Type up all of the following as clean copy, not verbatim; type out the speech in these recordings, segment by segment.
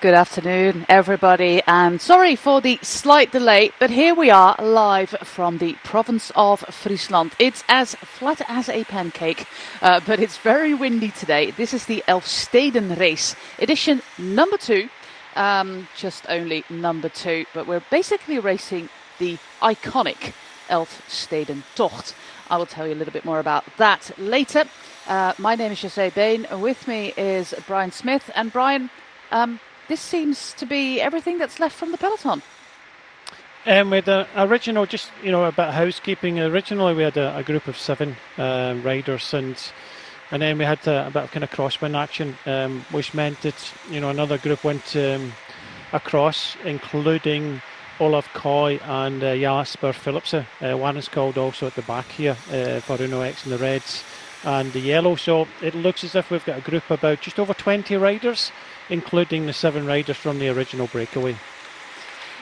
Good afternoon, everybody, and sorry for the slight delay, but here we are live from the province of Friesland. It's as flat as a pancake, but it's very windy today. This is the Elfsteden race, edition number 2, just only number 2, but we're basically racing the iconic Elfsteden Tocht. I will tell you a little bit more about that later. My name is José Bain, with me is Brian Smith, and Brian, this seems to be everything that's left from the peloton. With the original, just a bit of housekeeping. Originally, we had a group of 7 riders, and then we had a bit of kind of crosswind action, which meant that another group went across, including Olaf Koy and Jasper Philipsen. One is called also at the back here for Uno X and the reds and the yellow. So it looks as if we've got a group about just over 20 riders, including the 7 riders from the original breakaway.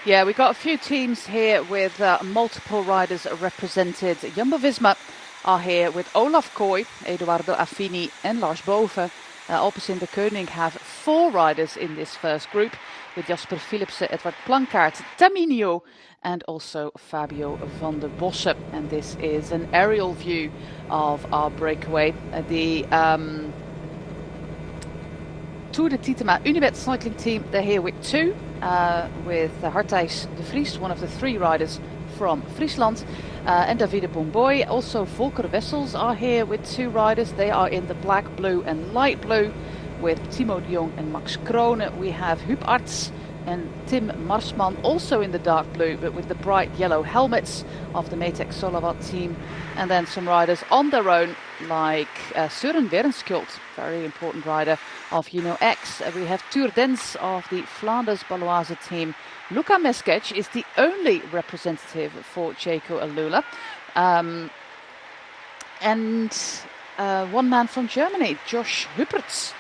Yeah, we've got a few teams here with multiple riders represented. Jumbo-Visma are here with Olaf Koy, Eduardo Affini and Lars Boven. Alpecin de Koning have 4 riders in this first group, with Jasper Philipsen, Edward Plankaart, Taminio and also Fabio van der Bossen. And this is an aerial view of our breakaway. The Tour de Titema Unibet cycling team, they're here with 2, with Hartijs de Vries, one of the 3 riders from Friesland, and Davide Bomboy. Also Volker Wessels are here with 2 riders. They are in the black, blue and light blue, with Timo de Jong and Max Kroone. We have Huub Arts and Tim Marsman also in the dark blue, but with the bright yellow helmets of the Metec Solawat team. And then some riders on their own, like Søren Werenskjold, very important rider of Uno X. We have Tour Dens of the Flanders Baloise team. Luka Meskec is the only representative for Jayco Alula. And one man from Germany, Josh Huppertz.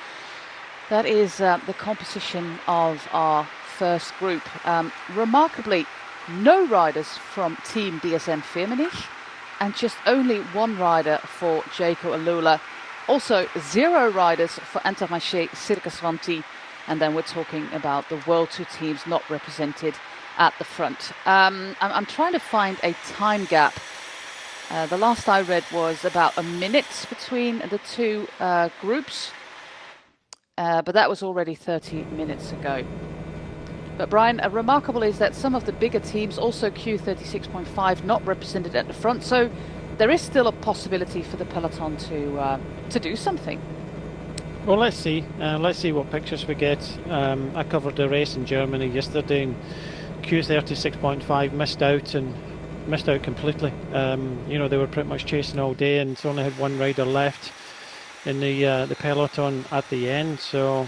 That is the composition of our first group. Remarkably, no riders from Team DSM Firmenich, and just only 1 rider for Jayco Alula. Also 0 riders for Intermarché Circus Vanti. And then we're talking about the World Tour teams not represented at the front. I'm trying to find a time gap. The last I read was about a minute between the 2 groups. But that was already 30 minutes ago. But Brian, remarkable is that some of the bigger teams, also Q36.5, not represented at the front. So there is still a possibility for the peloton to do something. Well, let's see. Let's see what pictures we get. I covered the race in Germany yesterday, and Q36.5 missed out completely. They were pretty much chasing all day, and only had 1 rider left in the peloton at the end. So,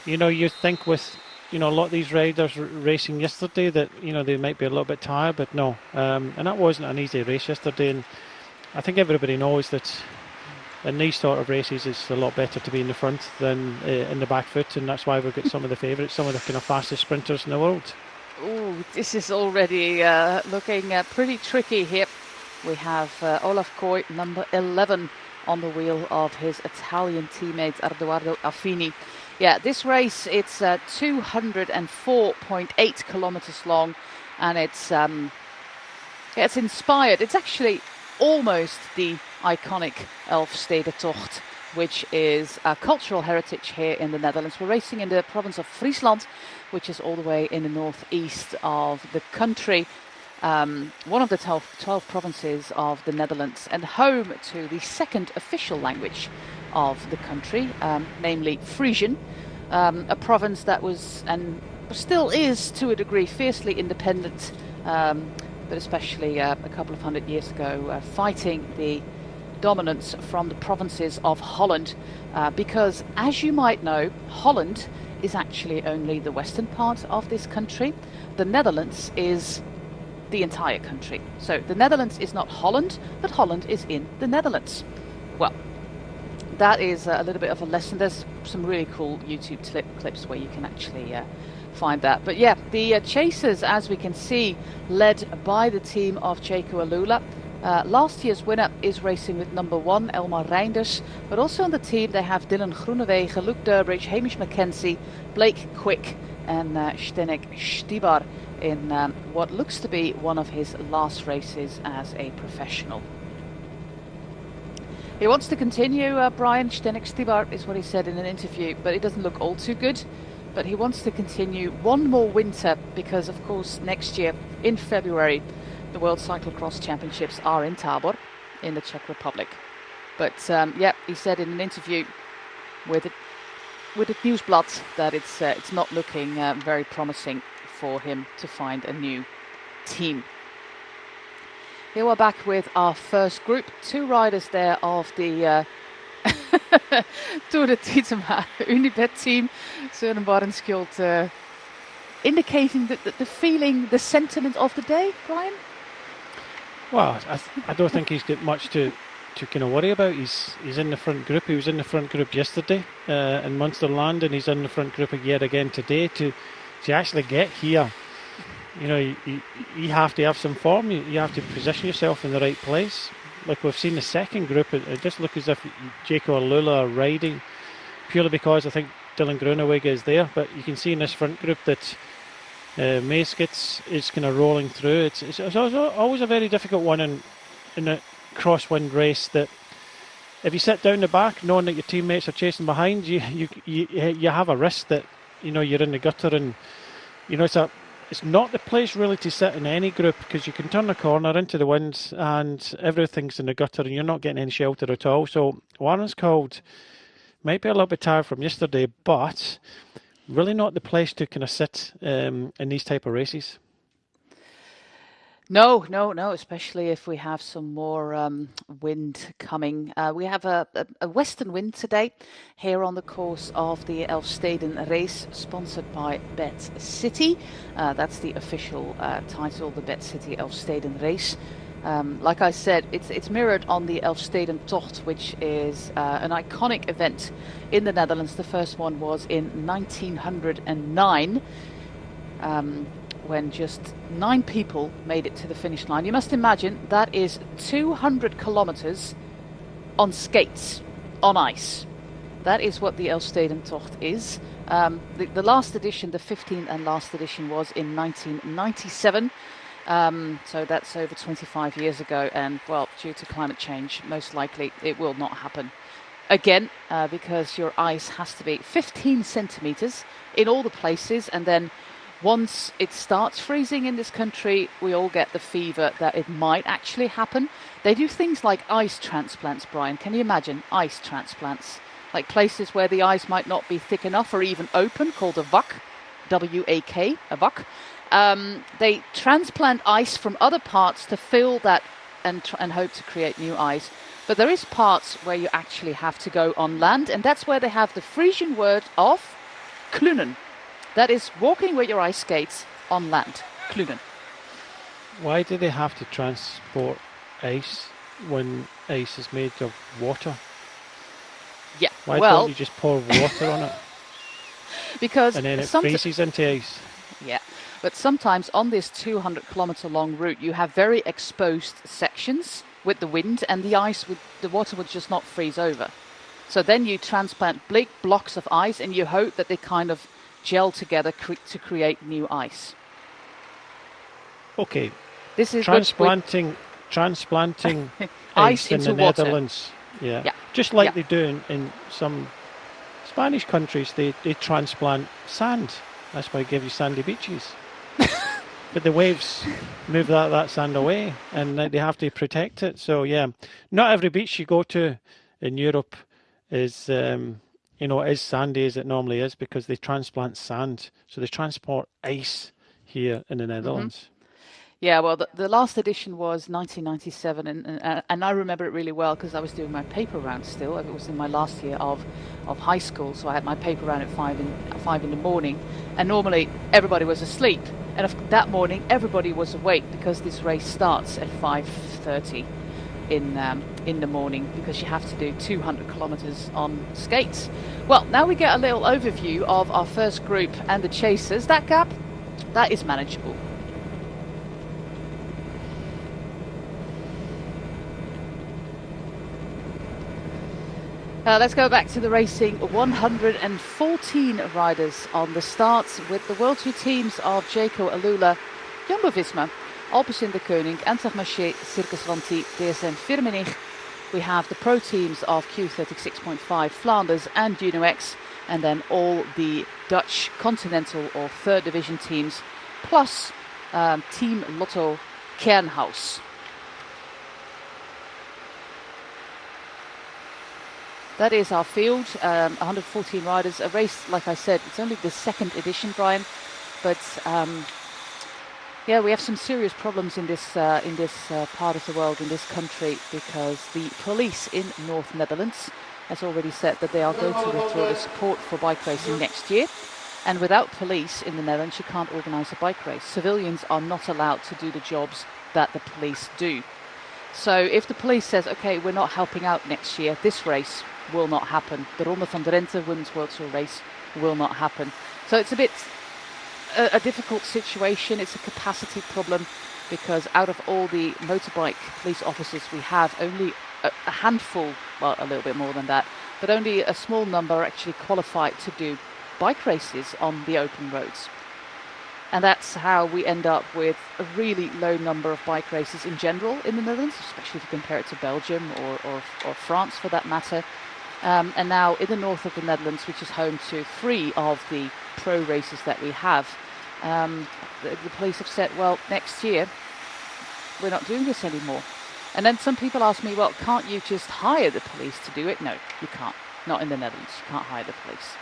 you think with a lot of these riders racing yesterday that they might be a little bit tired, but no. And that wasn't an easy race yesterday. And I think everybody knows that in these sort of races, it's a lot better to be in the front than in the back foot, and that's why we've got some of the favourites, some of the kind of fastest sprinters in the world. Oh, this is already looking pretty tricky here. We have Olaf Koy, number 11, on the wheel of his Italian teammate Eduardo Affini. Yeah, this race, it's 204.8 kilometers long, and it's inspired. It's actually almost the iconic Elfsteden Tocht, which is a cultural heritage here in the Netherlands. We're racing in the province of Friesland, which is all the way in the northeast of the country. One of the 12 provinces of the Netherlands, and home to the 2nd official language of the country, namely Frisian, a province that was and still is to a degree fiercely independent, but especially a couple of 100 years ago, fighting the dominance from the provinces of Holland, because as you might know, Holland is actually only the western part of this country. The Netherlands is the entire country. So the Netherlands is not Holland, but Holland is in the Netherlands. Well, that is a little bit of a lesson. There's some really cool YouTube clips where you can actually find that. But yeah, the chasers, as we can see, led by the team of Jayco Alula. Last year's winner is racing with number 1, Elmar Reinders. But also on the team they have Dylan Groenewegen, Luke Durbridge, Hamish Mackenzie, Blake Quick and Zdeněk Štibar in what looks to be one of his last races as a professional. He wants to continue, Brian. Zdeněk Štibar is what he said in an interview, but it doesn't look all too good. But he wants to continue one more winter because, of course, next year in February, the World Cyclocross Championships are in Tábor in the Czech Republic. But yeah, he said in an interview with the Nieuwsblad that it's not looking very promising for him to find a new team. Here we're back with our first group. 2 riders there of the Tour de Tietema Unibet team. Søren Barendskjold indicating the feeling, the sentiment of the day, Brian? Well, I don't think he's got much to kind of worry about. He's in the front group. He was in the front group yesterday in Munsterland, and he's in the front group yet again today. To actually get here, you know, you have to have some form. You have to position yourself in the right place. Like we've seen the second group, it just looks as if Jaco Alula are riding purely because I think Dylan Groenewegen is there. But you can see in this front group that Meeskits is kind of rolling through. It's always a very difficult one in a crosswind race, that if you sit down the back knowing that your teammates are chasing behind you have a risk that, you know, you're in the gutter, and you know it's not the place really to sit in any group, because you can turn a corner into the wind and everything's in the gutter and you're not getting any shelter at all. So Barendskjold might be a little bit tired from yesterday, but really not the place to kind of sit in these type of races. No, especially if we have some more wind coming. We have a western wind today here on the course of the Elfsteden race, sponsored by Bet City. That's the official title, the Bet City Elfsteden race. Like I said, it's mirrored on the Elfsteden Tocht, which is an iconic event in the Netherlands. The first one was in 1909. When just 9 people made it to the finish line. You must imagine that is 200 kilometers on skates, on ice. That is what the Elfsteden Tocht is. The last edition, the 15th and last edition, was in 1997. So that's over 25 years ago. And, well, due to climate change, most likely it will not happen again, because your ice has to be 15 centimeters in all the places, and then once it starts freezing in this country, we all get the fever that it might actually happen. They do things like ice transplants, Brian. Can you imagine ice transplants? Like places where the ice might not be thick enough or even open, called a wak, W-A-K, a wak. They transplant ice from other parts to fill that and hope to create new ice. But there is parts where you actually have to go on land, and that's where they have the Frisian word of klunen. That is walking with your ice skates on land. Klunen. Why do they have to transport ice when ice is made of water? Yeah. Why don't you just pour water on it? Because and then it freezes into ice. Yeah. But sometimes on this 200-kilometer long route, you have very exposed sections with the wind, and the water would just not freeze over. So then you transplant big blocks of ice, and you hope that they kind of gel together to create new ice. Okay. This is transplanting ice in into the water. Netherlands. Yeah. Just like they do in some Spanish countries, they transplant sand. That's why they give you sandy beaches. But the waves move that sand away, and they have to protect it. So yeah, not every beach you go to in Europe is is sandy as it normally is, because they transplant sand. So they transport ice here in the Netherlands. Mm-hmm. Yeah, well, the last edition was 1997, and I remember it really well because I was doing my paper round still. It was in my last year of high school, so I had my paper round at 5 in the morning, and normally everybody was asleep. And that morning, everybody was awake because this race starts at 5:30 in the morning, because you have to do 200 kilometers on skates. Well, now we get a little overview of our first group and the chasers. That gap, that is manageable. Let's go back to the racing. 114 riders on the start with the World Tour teams of Jayco Alula, Jumbo-Visma, Alpecin de Koning, Intermarché, Circus Vanti, DSM Firmenich. We have the pro teams of Q36.5, Flanders and UNOX, and then all the Dutch Continental or Third Division teams, plus Team Lotto Kernhaus. That is our field, 114 riders. A race, like I said, it's only the second edition, Brian, but yeah, we have some serious problems in this part of the world, in this country, because the police in North Netherlands has already said that they are going to withdraw the support for bike racing next year. And without police in the Netherlands, you can't organise a bike race. Civilians are not allowed to do the jobs that the police do. So if the police says, okay, we're not helping out next year, this race will not happen. The Ronde van Drenthe Women's World Tour race will not happen. So it's a bit a difficult situation. It's a capacity problem, because out of all the motorbike police officers we have, only a handful, well, a little bit more than that, but only a small number are actually qualified to do bike races on the open roads. And that's how we end up with a really low number of bike races in general in the Netherlands, especially if you compare it to Belgium or France for that matter. And now in the north of the Netherlands, which is home to 3 of the pro races that we have, the police have said, well, next year we're not doing this anymore. And then some people ask me, well, can't you just hire the police to do it? No, you can't. Not in the Netherlands. You can't hire the police.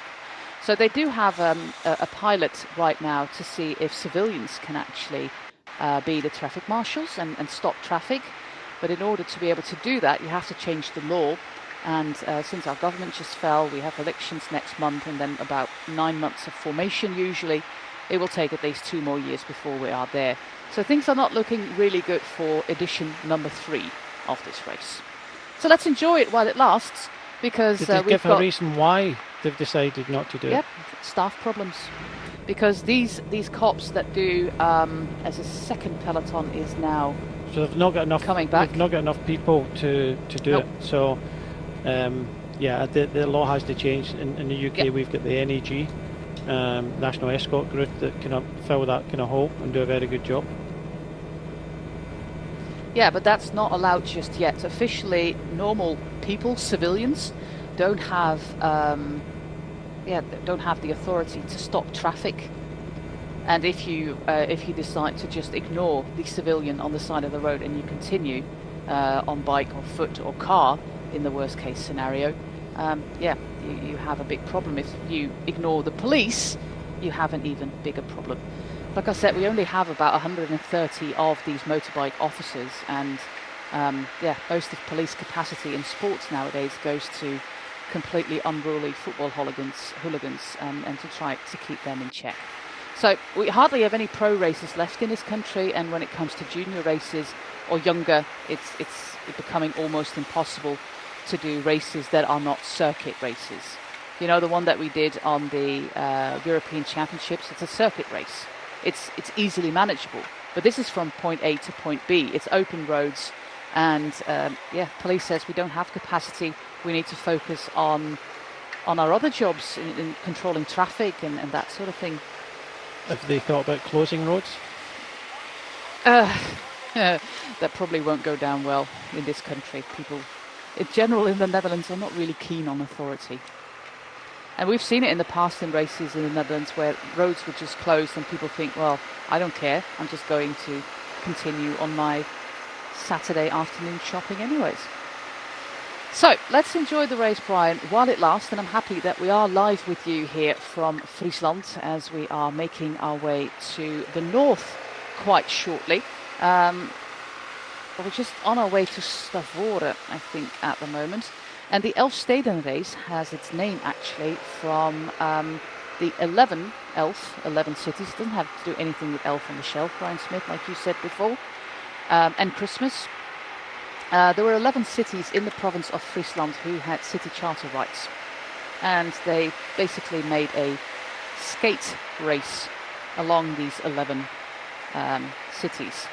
So they do have a pilot right now to see if civilians can actually be the traffic marshals and stop traffic. But in order to be able to do that, you have to change the law. And since our government just fell, we have elections next month and then about 9 months of formation usually. It will take at least 2 more years before we are there. So things are not looking really good for edition number 3 of this race. So let's enjoy it while it lasts, because Did they give a reason why they've decided not to do it? Yep, staff problems. Because these cops that do as a second peloton is now so they've not got enough coming back. They've not got enough people to do it. So yeah, the law has to change. In the UK, yep, we've got the NEG, National Escort Group, that can fill that kind of hole and do a very good job. Yeah, but that's not allowed just yet. Officially, normal people, civilians, don't have the authority to stop traffic. And if you decide to just ignore the civilian on the side of the road and you continue on bike or foot or car, in the worst case scenario, you have a big problem. If you ignore the police, you have an even bigger problem. Like I said, we only have about 130 of these motorbike officers, and most of police capacity in sports nowadays goes to completely unruly football hooligans and to try to keep them in check. So we hardly have any pro races left in this country, and when it comes to junior races or younger, it's becoming almost impossible to do races that are not circuit races. You know, the one that we did on the European Championships, it's a circuit race. It's easily manageable, but this is from point A to point B. It's open roads, and police says we don't have capacity. We need to focus on our other jobs in controlling traffic and that sort of thing. Have they thought about closing roads? That probably won't go down well in this country. People, in general, in the Netherlands are not really keen on authority. And we've seen it in the past in races in the Netherlands where roads were just closed and people think, well, I don't care. I'm just going to continue on my Saturday afternoon shopping anyways. So let's enjoy the race, Brian, while it lasts. And I'm happy that we are live with you here from Friesland as we are making our way to the north quite shortly. We're just on our way to Stavoren, I think, at the moment. And the Elfsteden race has its name actually from the 11 cities. It doesn't have to do anything with Elf on the Shelf, Brian Smith, like you said before, and Christmas. There were 11 cities in the province of Friesland who had city charter rights. And they basically made a skate race along these 11 cities,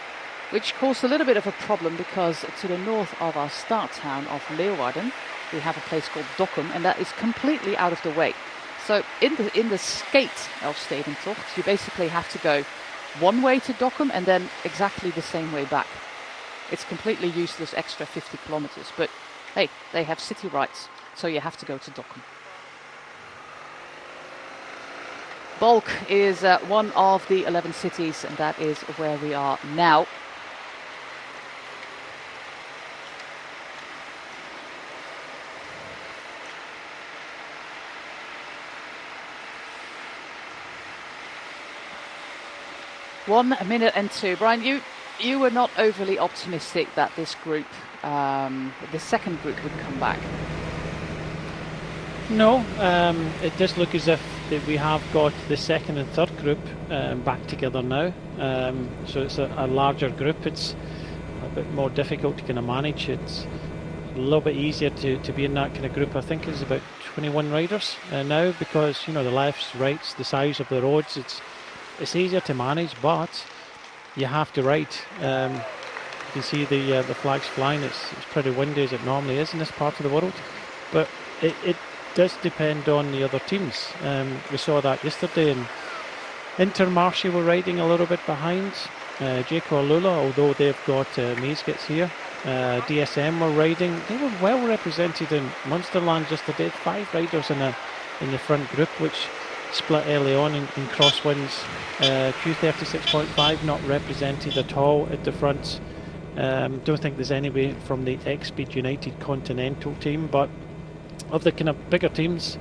which caused a little bit of a problem because to the north of our start town of Leeuwarden, we have a place called Dokkum, and that is completely out of the way. So in the skate Elfsteden Tocht, you basically have to go one way to Dokkum and then exactly the same way back. It's completely useless extra 50 kilometers, but hey, they have city rights, so you have to go to Dokkum. Balk is one of the 11 cities, and that is where we are now. One minute and two. Brian, you were not overly optimistic that this group, the second group, would come back. No, it does look as if that we have got the second and third group back together now. So it's a larger group. It's a bit more difficult to kind of manage. It's a little bit easier to be in that kind of group. I think it's about 21 riders now, because the lefts, rights, the size of the roads. It's easier to manage, but you have to ride. You can see the flags flying. It's pretty windy, as it normally is in this part of the world, but it does depend on the other teams. We saw that yesterday, and Intermarché were riding a little bit behind. Jaco Lula, although they've got Maesgets here. DSM were riding. They were well represented in Munsterland yesterday. 5 riders in the front group, which split early on in crosswinds. Q36.5 not represented at all at the front. Don't think there's anybody from the X-Speed United Continental team, but of the kind of bigger teams,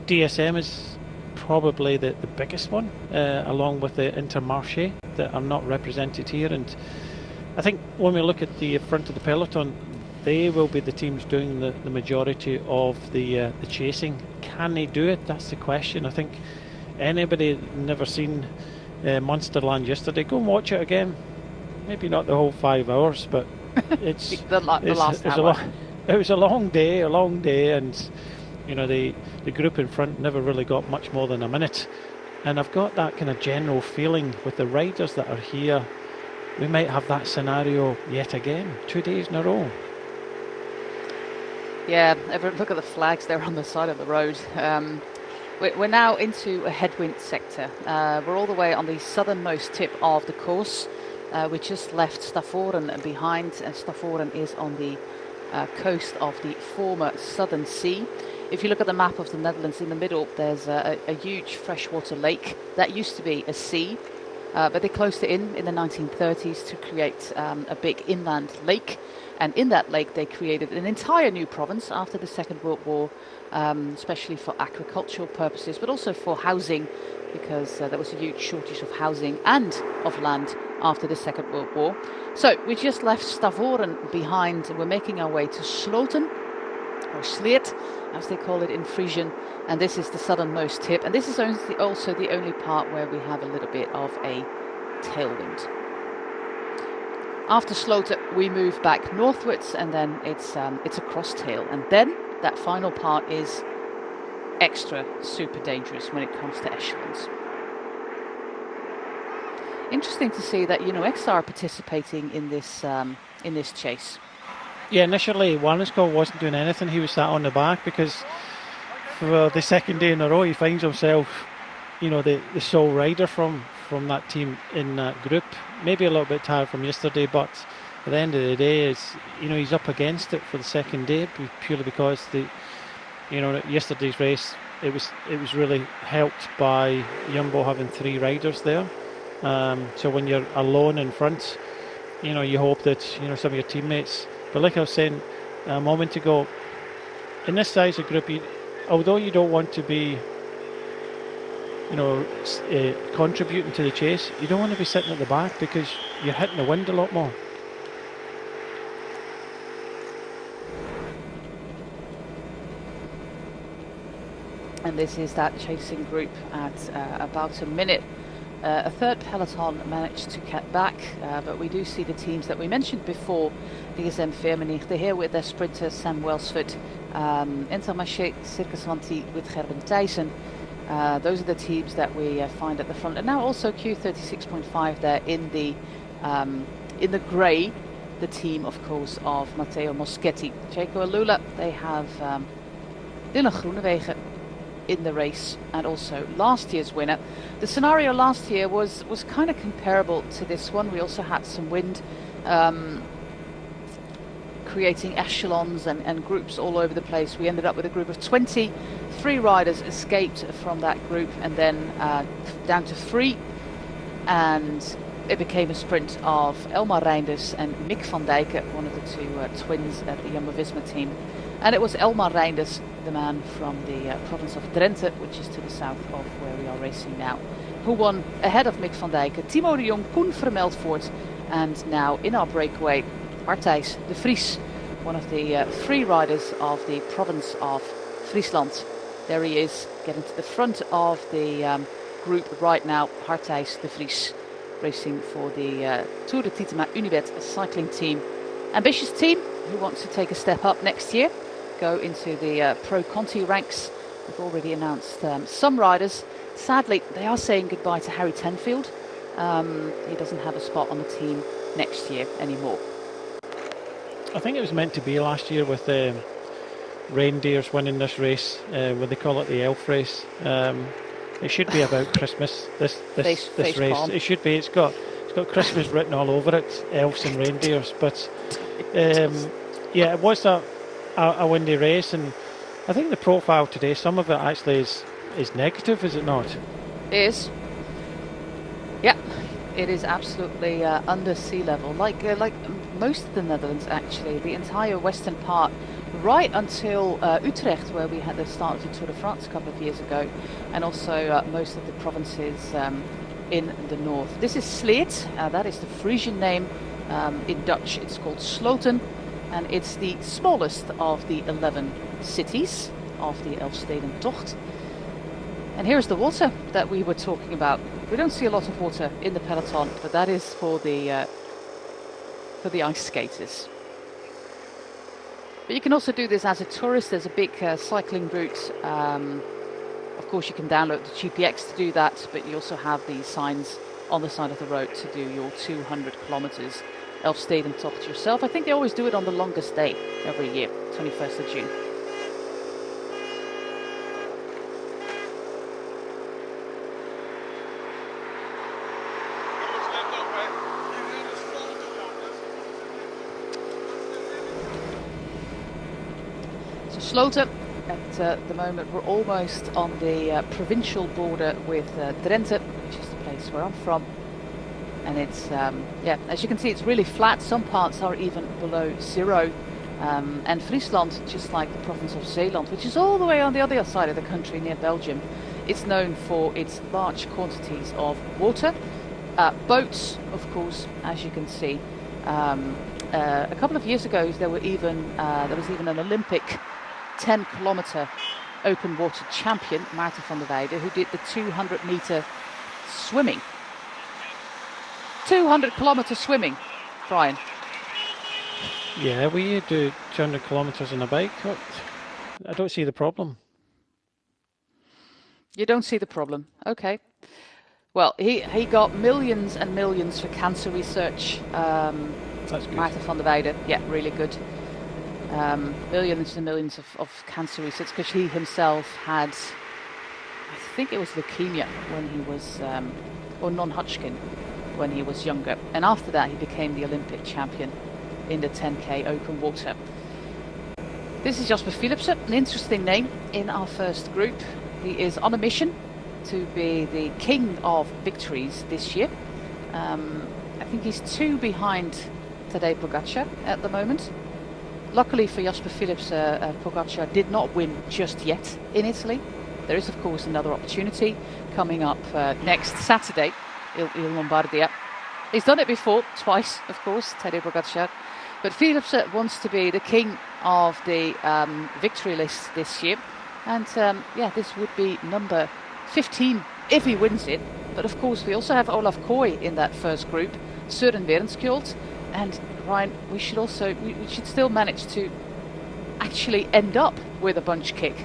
DSM is probably the biggest one, along with the Intermarché, that are not represented here. And I think when we look at the front of the peloton, they will be the teams doing the majority of the chasing. Can they do it? That's the question. I think anybody never seen Munsterland yesterday, go and watch it again. Maybe not the whole 5 hours, but it's the last hour. It was a long day, and the group in front never really got much more than a minute. And I've got that kind of general feeling with the riders that are here, we might have that scenario yet again, 2 days in a row. Yeah, look at the flags there on the side of the road. We're now into a headwind sector. We're all the way on the southernmost tip of the course. We just left Stavoren behind, and Stavoren is on the coast of the former Southern Sea. If you look at the map of the Netherlands, in the middle there's a huge freshwater lake that used to be a sea, but they closed it in the 1930s to create a big inland lake. And in that lake they created an entire new province after the Second World War, especially for agricultural purposes, but also for housing, because there was a huge shortage of housing and of land after the Second World War. So we just left Stavoren behind, and we're making our way to Sloten, or Sleert, as they call it in Frisian, and this is the southernmost tip, and this is also the only part where we have a little bit of a tailwind. After Sloten, we move back northwards, and then it's a crosstail, and then that final part is extra super dangerous when it comes to echelons. Interesting to see that X are participating in this chase. Yeah, initially Warneskov wasn't doing anything. He was sat on the back because for the second day in a row he finds himself, the sole rider from that team in that group. Maybe a little bit tired from yesterday, but at the end of the day, he's up against it for the second day, purely because yesterday's race it was really helped by Jumbo having 3 riders there. So when you're alone in front, you hope that some of your teammates. But like I was saying a moment ago, in this size of group, although you don't want to be contributing to the chase, you don't want to be sitting at the back because you're hitting the wind a lot more. And this is that chasing group at about a minute. A third peloton managed to get back, but we do see the teams that we mentioned before, DSM Firmenich, they're here with their sprinter Sam Welsford, Intermarché Circus Vanti with Gerben Thijssen. Those are the teams that we find at the front, and now also Q36.5 there in the grey. the team, of course, of Matteo Moschetti. Jaco Alula, they have Dylan Groenewegen in the race, and also last year's winner. The scenario last year was kind of comparable to this one. We also had some wind, creating echelons and groups all over the place. We ended up with a group of 20. 3 riders escaped from that group, and then down to 3, and it became a sprint of Elmar Reinders and Mick van Dijken, one of the 2 twins at the Jumbo-Visma team. And it was Elmar Reinders, the man from the province of Drenthe, which is to the south of where we are racing now, who won ahead of Mick van Dijken, Timo de Jong, Koen Vermeldvoort, and now in our breakaway, Arthijs de Vries, one of the 3 riders of the province of Friesland. There he is, getting to the front of the group right now, Arthijs de Vries, racing for the Tour de Titema Unibet cycling team. Ambitious team who wants to take a step up next year, go into the Pro Conti ranks. We've already announced some riders. Sadly, they are saying goodbye to Harry Tenfield. He doesn't have a spot on the team next year anymore. I think it was meant to be last year with reindeers winning this race, what they call it, the elf race. It should be about Christmas. This race. Palm. It should be. It's got Christmas written all over it, elves and reindeers. But yeah, it was a windy race, and I think the profile today, some of it actually is negative, is it not? It is. Yeah, it is absolutely under sea level, like most of the Netherlands actually. The entire western part, right until Utrecht, where we had the start of the Tour de France a couple of years ago, and also most of the provinces in the north. This is Sleet, that is the Frisian name. In Dutch it's called Sloten, and it's the smallest of the 11 cities of the Elfsteden Tocht. And here's the water that we were talking about. We don't see a lot of water in the peloton, but that is for the ice skaters. But you can also do this as a tourist. There's a big cycling route. Of course, you can download the GPX to do that, but you also have these signs on the side of the road to do your 200 kilometers Elfsteden Tocht yourself. I think they always do it on the longest day every year, 21st of June. Sloten, at the moment we're almost on the provincial border with Drenthe, which is the place where I'm from, and it's yeah, as you can see, it's really flat. Some parts are even below 0, and Friesland, just like the province of Zeeland, which is all the way on the other side of the country near Belgium, it's known for its large quantities of water, boats, of course, as you can see. A couple of years ago there was even an Olympic 10-kilometer open water champion, Maarten van der Weijden, who did the 200-meter swimming. 200-kilometer swimming, Brian. Yeah, we do 200 kilometers on a bike. I don't see the problem. You don't see the problem. Okay. Well, he got millions and millions for cancer research. That's good. Maarten van der Weijden, yeah, really good. Millions and millions of cancer research, because he himself had, I think it was leukemia when he was, or non-Hodgkin when he was younger. And after that, he became the Olympic champion in the 10K open water. This is Jasper Philipsen, an interesting name in our first group. He is on a mission to be the king of victories this year. I think he's 2 behind Tadej Pogacar at the moment. Luckily for Jasper Philipsen, Pogacar did not win just yet in Italy. There is, of course, another opportunity coming up next Saturday, Il Lombardia. He's done it before, twice, of course, Tadej Pogacar. But Philipsen wants to be the king of the victory list this year. And yeah, this would be number 15 if he wins it. But of course, we also have Olaf Kooi in that first group, Søren Werenskjold, and Ryan, we should still manage to actually end up with a bunch kick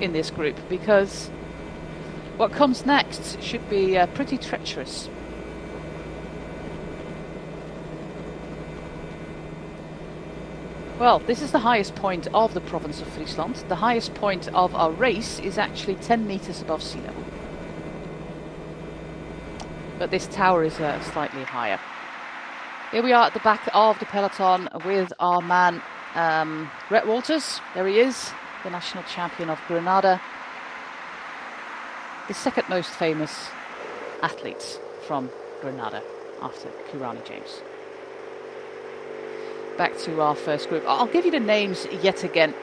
in this group, because what comes next should be pretty treacherous. Well, this is the highest point of the province of Friesland. The highest point of our race is actually 10 meters above sea level. But this tower is slightly higher. Here we are at the back of the peloton with our man Brett Walters. There he is, the national champion of Granada. The second most famous athletes from Granada after Kurani James. Back to our first group. I'll give you the names yet again.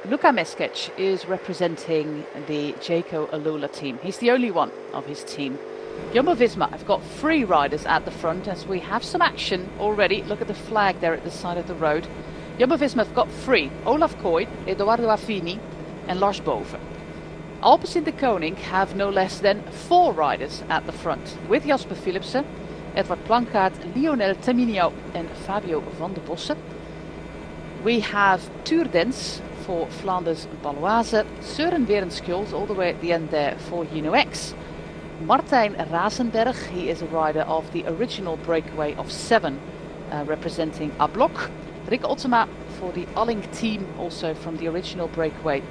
Luka Meskec is representing the Jayco Alula team. He's the only one of his team. Jumbo-Visma have got 3 riders at the front as we have some action already. Look at the flag there at the side of the road. Jumbo-Visma have got 3. Olaf Kooi, Edoardo Affini and Lars Boven. Alpecin de Koning have no less than 4 riders at the front, with Jasper Philipsen, Edward Plankaart, Lionel Teminio and Fabio van der Bossen. We have Tuurdens for Flanders Baloise, Søren Werenskjold all the way at the end there for UNOX. Martijn Razenberg, he is a rider of the original breakaway of 7, representing Ablok. Rick Ottema for the Alling team, also from the original breakaway.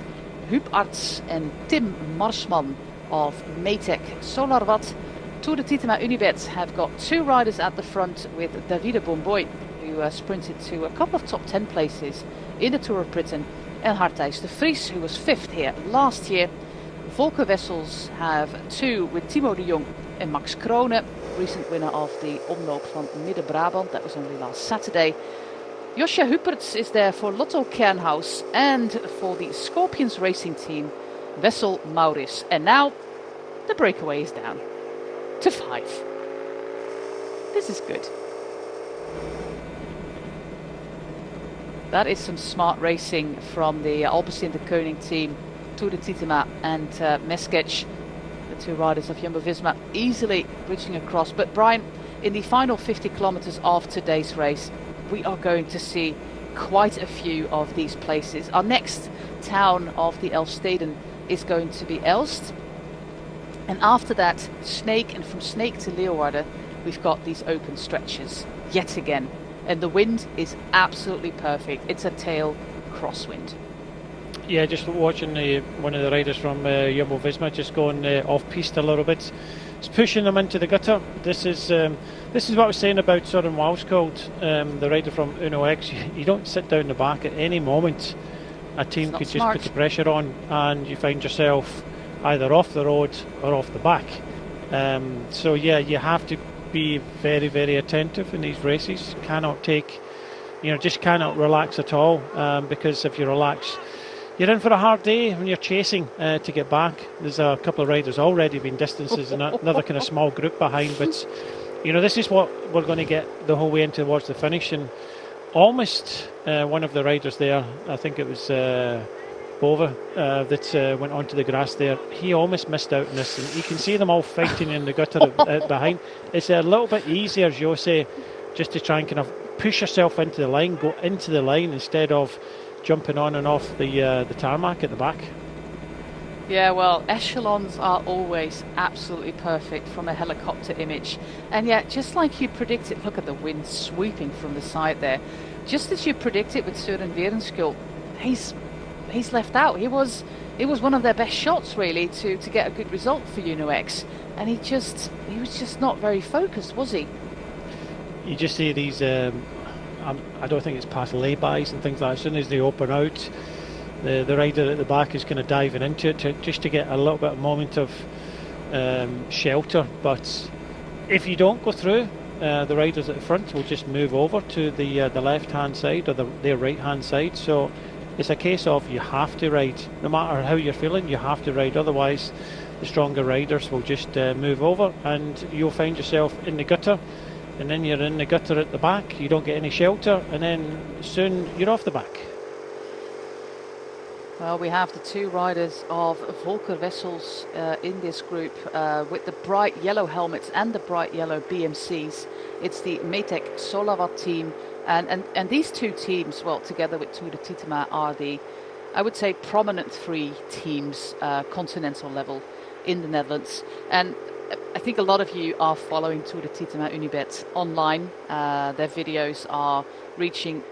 Huub Arts and Tim Marsman of Metec Solarwatt. Tour de Titema Unibet have got 2 riders at the front with Davide Bomboy, who sprinted to a couple of top 10 places in the Tour of Britain, and Hartijs de Vries, who was 5th here last year. Volker Wessels have 2 with Timo de Jong and Max Krone, recent winner of the Omloop van Midden-Brabant. That was only last Saturday. Josja Hupperts is there for Lotto Kernhaus and for the Scorpions racing team, Wessel Maurits. And now the breakaway is down to 5. This is good. That is some smart racing from the Alpecin de Koning team. Tour de Titema and Meskec, the 2 riders of Jumbo-Visma, easily bridging across. But Brian, in the final 50 kilometers of today's race, we are going to see quite a few of these places. Our next town of the elfsteden is going to be Elst. And after that, Snake, and from Snake to Leeuwarden, we've got these open stretches yet again. And the wind is absolutely perfect. It's a tail crosswind. Yeah, just watching one of the riders from Jumbo-Visma just going off-piste a little bit. It's pushing them into the gutter. This is what I was saying about Søren Walsgold, the rider from Uno X. You don't sit down the back at any moment. A team could just put the pressure on and you find yourself either off the road or off the back. So yeah, you have to be very, very attentive in these races. Cannot take, just cannot relax at all, because if you relax, you're in for a hard day when you're chasing to get back. There's a couple of riders already been distances and another kind of small group behind, but this is what we're going to get the whole way in towards the finish. And almost one of the riders there, I think it was Bova, that went onto the grass there, he almost missed out on this, and you can see them all fighting in the gutter behind. It's a little bit easier, as you say, just to try and kind of push yourself into the line, go into the line instead of jumping on and off the tarmac at the back. Yeah, well, echelons are always absolutely perfect from a helicopter image. And yet, just like you predicted, look at the wind sweeping from the side there. Just as you predicted with Søren Werenskjold, he's left out. It was one of their best shots, really, to get a good result for UNOX. And he was just not very focused, was he? You just see these, I don't think it's past lay-bys and things like that. As soon as they open out, the rider at the back is kind of diving into it just to get a little bit of moment of shelter. But if you don't go through, the riders at the front will just move over to the left-hand side or their right-hand side. So it's a case of you have to ride. No matter how you're feeling, you have to ride. Otherwise, the stronger riders will just move over and you'll find yourself in the gutter. And then you're in the gutter at the back, you don't get any shelter, and then soon you're off the back. Well, we have the 2 riders of Volker Wessels in this group with the bright yellow helmets and the bright yellow BMCs. It's the Metec Solarwatt team, and these 2 teams, well, together with Tour de Titema, are the, I would say, prominent 3 teams, continental level in the Netherlands. And I think a lot of you are following Tour de Titema Unibet online. Their videos are reaching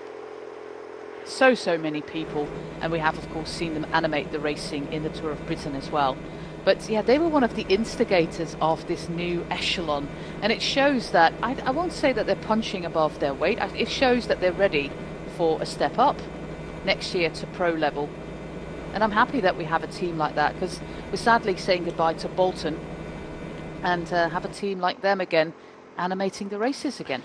so many people, and we have of course seen them animate the racing in the Tour of Britain as well. But yeah, they were one of the instigators of this new echelon, and it shows that I won't say that they're punching above their weight. It shows that they're ready for a step up next year to pro level. And I'm happy that we have a team like that, because we're sadly saying goodbye to Bolton, and have a team like them again animating the races again.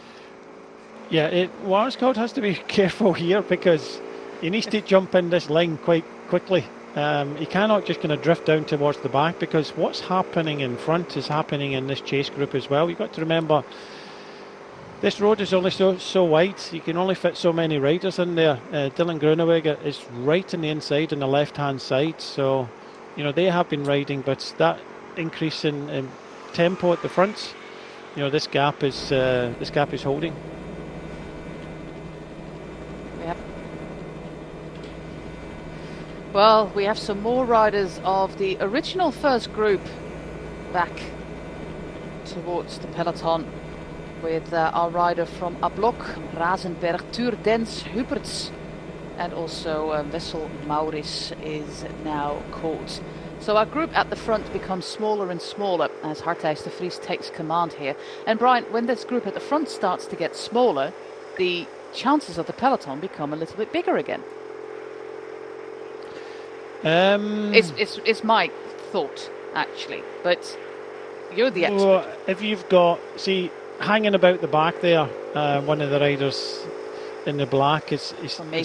Yeah, Warscott has to be careful here, because he needs to jump in this line quite quickly. He cannot just kind of drift down towards the back, because what's happening in front is happening in this chase group as well. You've got to remember, this road is only so wide. You can only fit so many riders in there. Dylan Groenewegen is right on the inside on the left-hand side, so they have been riding, but that increase in tempo at the front, this gap is holding. Yep. Well, we have some more riders of the original first group back towards the peloton, with our rider from Ablok, Razenberg, Tuurdens, Huberts, and also Wessel Maurits is now caught. So our group at the front becomes smaller and smaller as Hartijs de Vries takes command here. And Brian, when this group at the front starts to get smaller, the chances of the peloton become a little bit bigger again. It's my thought, actually, but you're the expert. Well, if you've got, hanging about the back there, one of the riders in the black is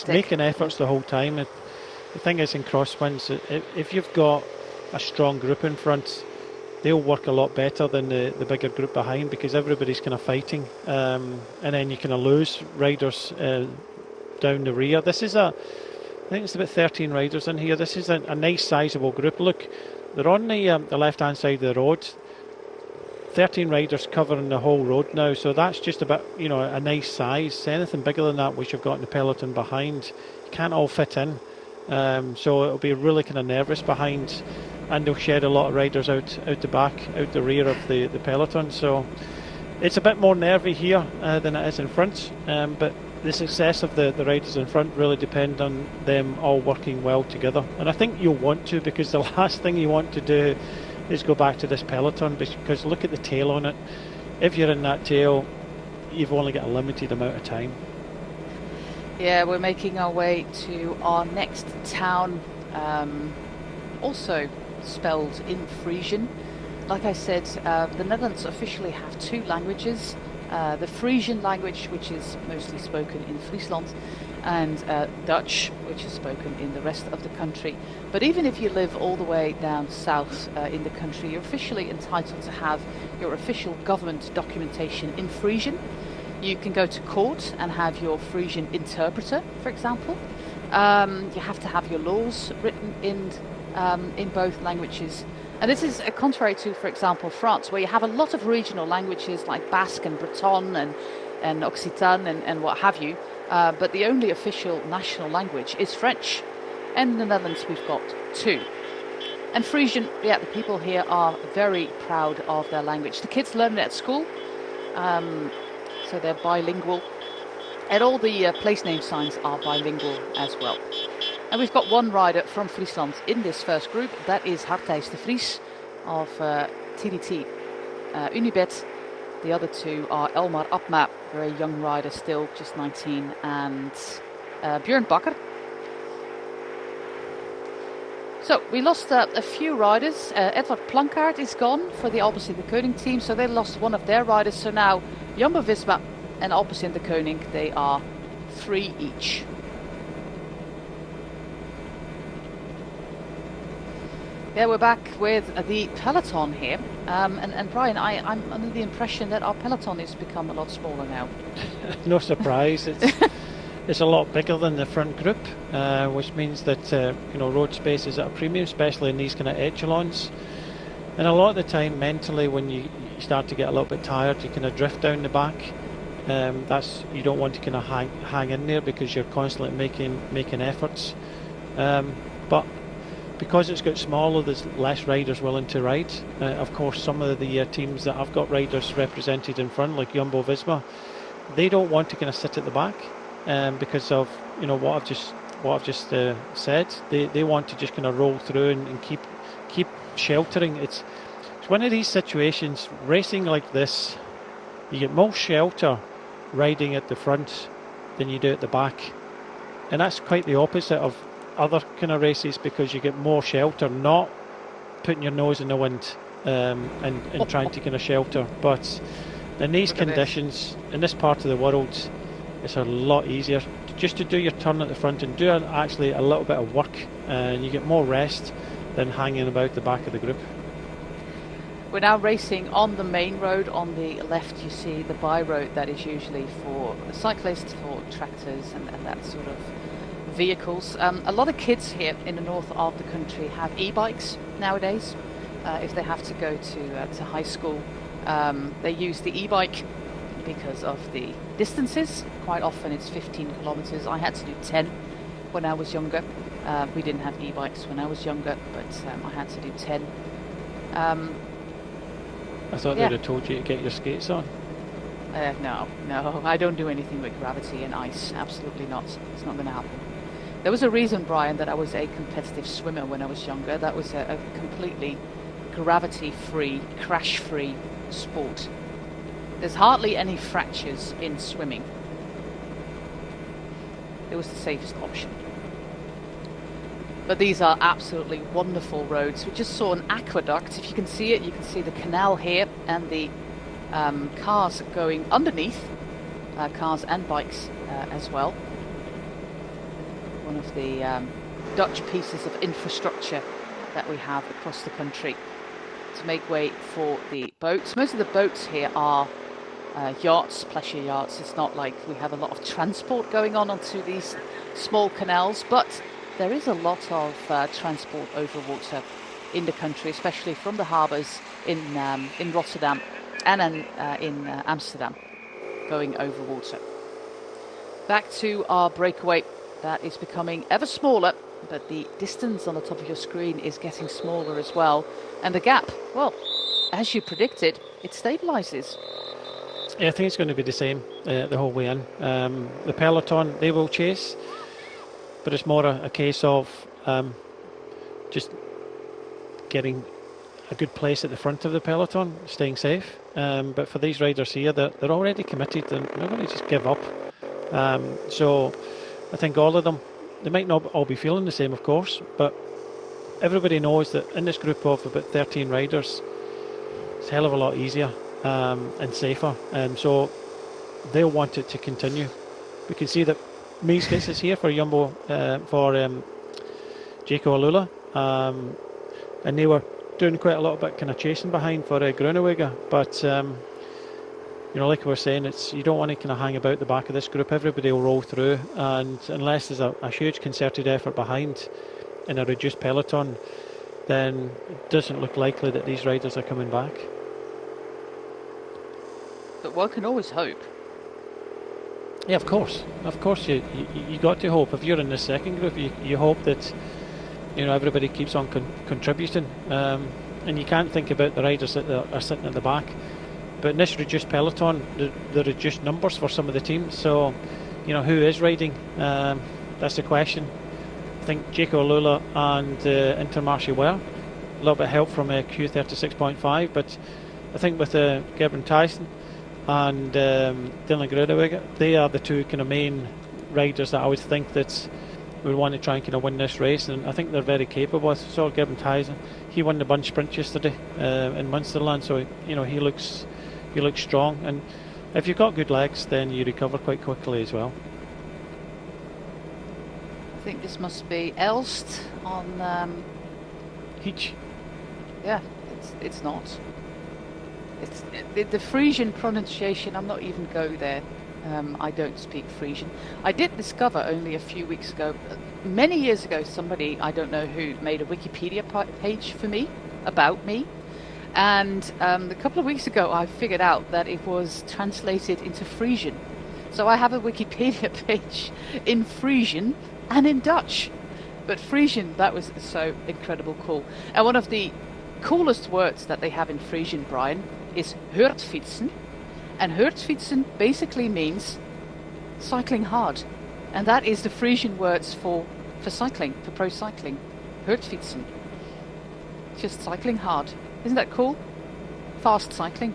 making efforts the whole time. The thing is, in crosswinds, if you've got a strong group in front, they'll work a lot better than the bigger group behind, because everybody's kind of fighting, and then you kind of lose riders down the rear. I think it's about 13 riders in here. This is a nice sizable group. Look, they're on the left hand side of the road. 13 riders covering the whole road now, so that's just about a nice size. Anything bigger than that, which you've got in the peloton behind, you can't all fit in. So it'll be really kind of nervous behind, and they'll shed a lot of riders out the back, out the rear of the peloton. So it's a bit more nervy here than it is in front. But the success of the riders in front really depend on them all working well together. And I think you'll want to, because the last thing you want to do is go back to this peloton, because look at the tail on it. If you're in that tail, you've only got a limited amount of time. Yeah, we're making our way to our next town, also spelled in Frisian. Like I said, the Netherlands officially have two languages. The Frisian language, which is mostly spoken in Friesland, and Dutch, which is spoken in the rest of the country. But even if you live all the way down south in the country, you're officially entitled to have your official government documentation in Frisian. You can go to court and have your Frisian interpreter, for example. You have to have your laws written in both languages. And this is contrary to, for example, France, where you have a lot of regional languages like Basque and Breton and Occitan and what have you. But the only official national language is French. And in the Netherlands, we've got two. And Frisian, yeah, the people here are very proud of their language. The kids learn it at school, so they're bilingual. And all the place name signs are bilingual as well. And we've got one rider from Friesland in this first group. That is Hartijs de Vries of TDT Unibet. The other two are Elmar Abma, very young rider still, just 19, and Björn Bakker. So we lost a few riders. Edward Plankaart is gone for the Alpecin de Koning team, so they lost one of their riders. So now Jumbo-Visma and Alpecin de Koning, they are 3 each. Yeah, we're back with the peloton here. And Brian, I'm under the impression that our peloton has become a lot smaller now. No surprise. It's a lot bigger than the front group, which means that road space is at a premium, especially in these kind of echelons. And a lot of the time, mentally, when you start to get a little bit tired, you kind of drift down the back. You don't want to kind of hang in there, because you're constantly making efforts. But because it's got smaller, there's less riders willing to ride. Of course, some of the teams that have got riders represented in front, like Jumbo-Visma, they don't want to kind of sit at the back because of what I've just said. They want to just kind of roll through and keep sheltering. It's one of these situations. Racing like this, you get more shelter riding at the front than you do at the back, and that's quite the opposite of other kind of races, because you get more shelter, not putting your nose in the wind and trying to kind of shelter. But in these conditions, in this part of the world, it's a lot easier just to do your turn at the front and do actually a little bit of work, and you get more rest than hanging about the back of the group. We're now racing on the main road. On the left you see the by road that is usually for cyclists, for tractors and that sort of vehicles. A lot of kids here in the north of the country have e-bikes nowadays. If they have to go to high school, they use the e-bike because of the distances. Quite often it's 15 kilometers. I had to do 10 when I was younger. We didn't have e-bikes when I was younger, but I had to do 10. I thought they would have told you to get your skates on. No, I don't do anything with gravity and ice. Absolutely not. It's not going to happen. There was a reason, Brian, that I was a competitive swimmer when I was younger. That was a completely gravity-free, crash-free sport. There's hardly any fractures in swimming. It was the safest option. But these are absolutely wonderful roads. We just saw an aqueduct. If you can see it, you can see the canal here and the cars going underneath, cars and bikes as well. One of the Dutch pieces of infrastructure that we have across the country to make way for the boats. Most of the boats here are yachts, pleasure yachts. It's not like we have a lot of transport going on onto these small canals, but there is a lot of transport over water in the country, especially from the harbours in Rotterdam and in Amsterdam, going over water. Back to our breakaway. That is becoming ever smaller, but the distance on the top of your screen is getting smaller as well. And the gap, well, as you predicted, it stabilises. Yeah, I think it's going to be the same the whole way in. The peloton, they will chase, but it's more a case of just getting a good place at the front of the peloton, staying safe. But for these riders here, they're already committed and they're going to just give up. So I think all of them, they might not all be feeling the same, of course, but everybody knows that in this group of about 13 riders, it's a hell of a lot easier and safer. So they'll want it to continue. We can see that Mies gets us here for Jumbo, for Jaco Alula, and they were doing quite a lot of kind of chasing behind for Groenewegen, but like we were saying, you don't want to kind of hang about the back of this group. Everybody will roll through, and unless there's a huge concerted effort behind in a reduced peloton, then it doesn't look likely that these riders are coming back. But one can always hope. Yeah, of course you got to hope. If you're in the second group, you hope that everybody keeps on contributing, and you can't think about the riders that are sitting at the back. But in this reduced peloton, the reduced numbers for some of the teams, so who is riding? That's the question. I think Jaco Alula and Intermarché were a little bit of help from Q36.5, but I think with Gerben Thijssen and Dylan Groenewegen, they are the two kind of main riders that I would think that would want to try and kind of win this race, and I think they're very capable. I saw Gerben Thijssen, he won the bunch sprint yesterday in Munsterland, so he looks strong, and if you've got good legs, then you recover quite quickly as well. I think this must be Elst on Heach. Yeah, it's not. It's the Frisian pronunciation. I'm not even go there. I don't speak Frisian. I did discover only a few weeks ago, many years ago, somebody, I don't know who, made a Wikipedia page for me, about me. And a couple of weeks ago, I figured out that it was translated into Frisian. So I have a Wikipedia page in Frisian and in Dutch. But Frisian, that was so incredible cool. And one of the coolest words that they have in Frisian, Brian, is hurtfietsen. And hurtfietsen basically means cycling hard. And that is the Frisian words for cycling, for pro cycling. Hurtfietsen. Just cycling hard. Isn't that cool? Fast cycling.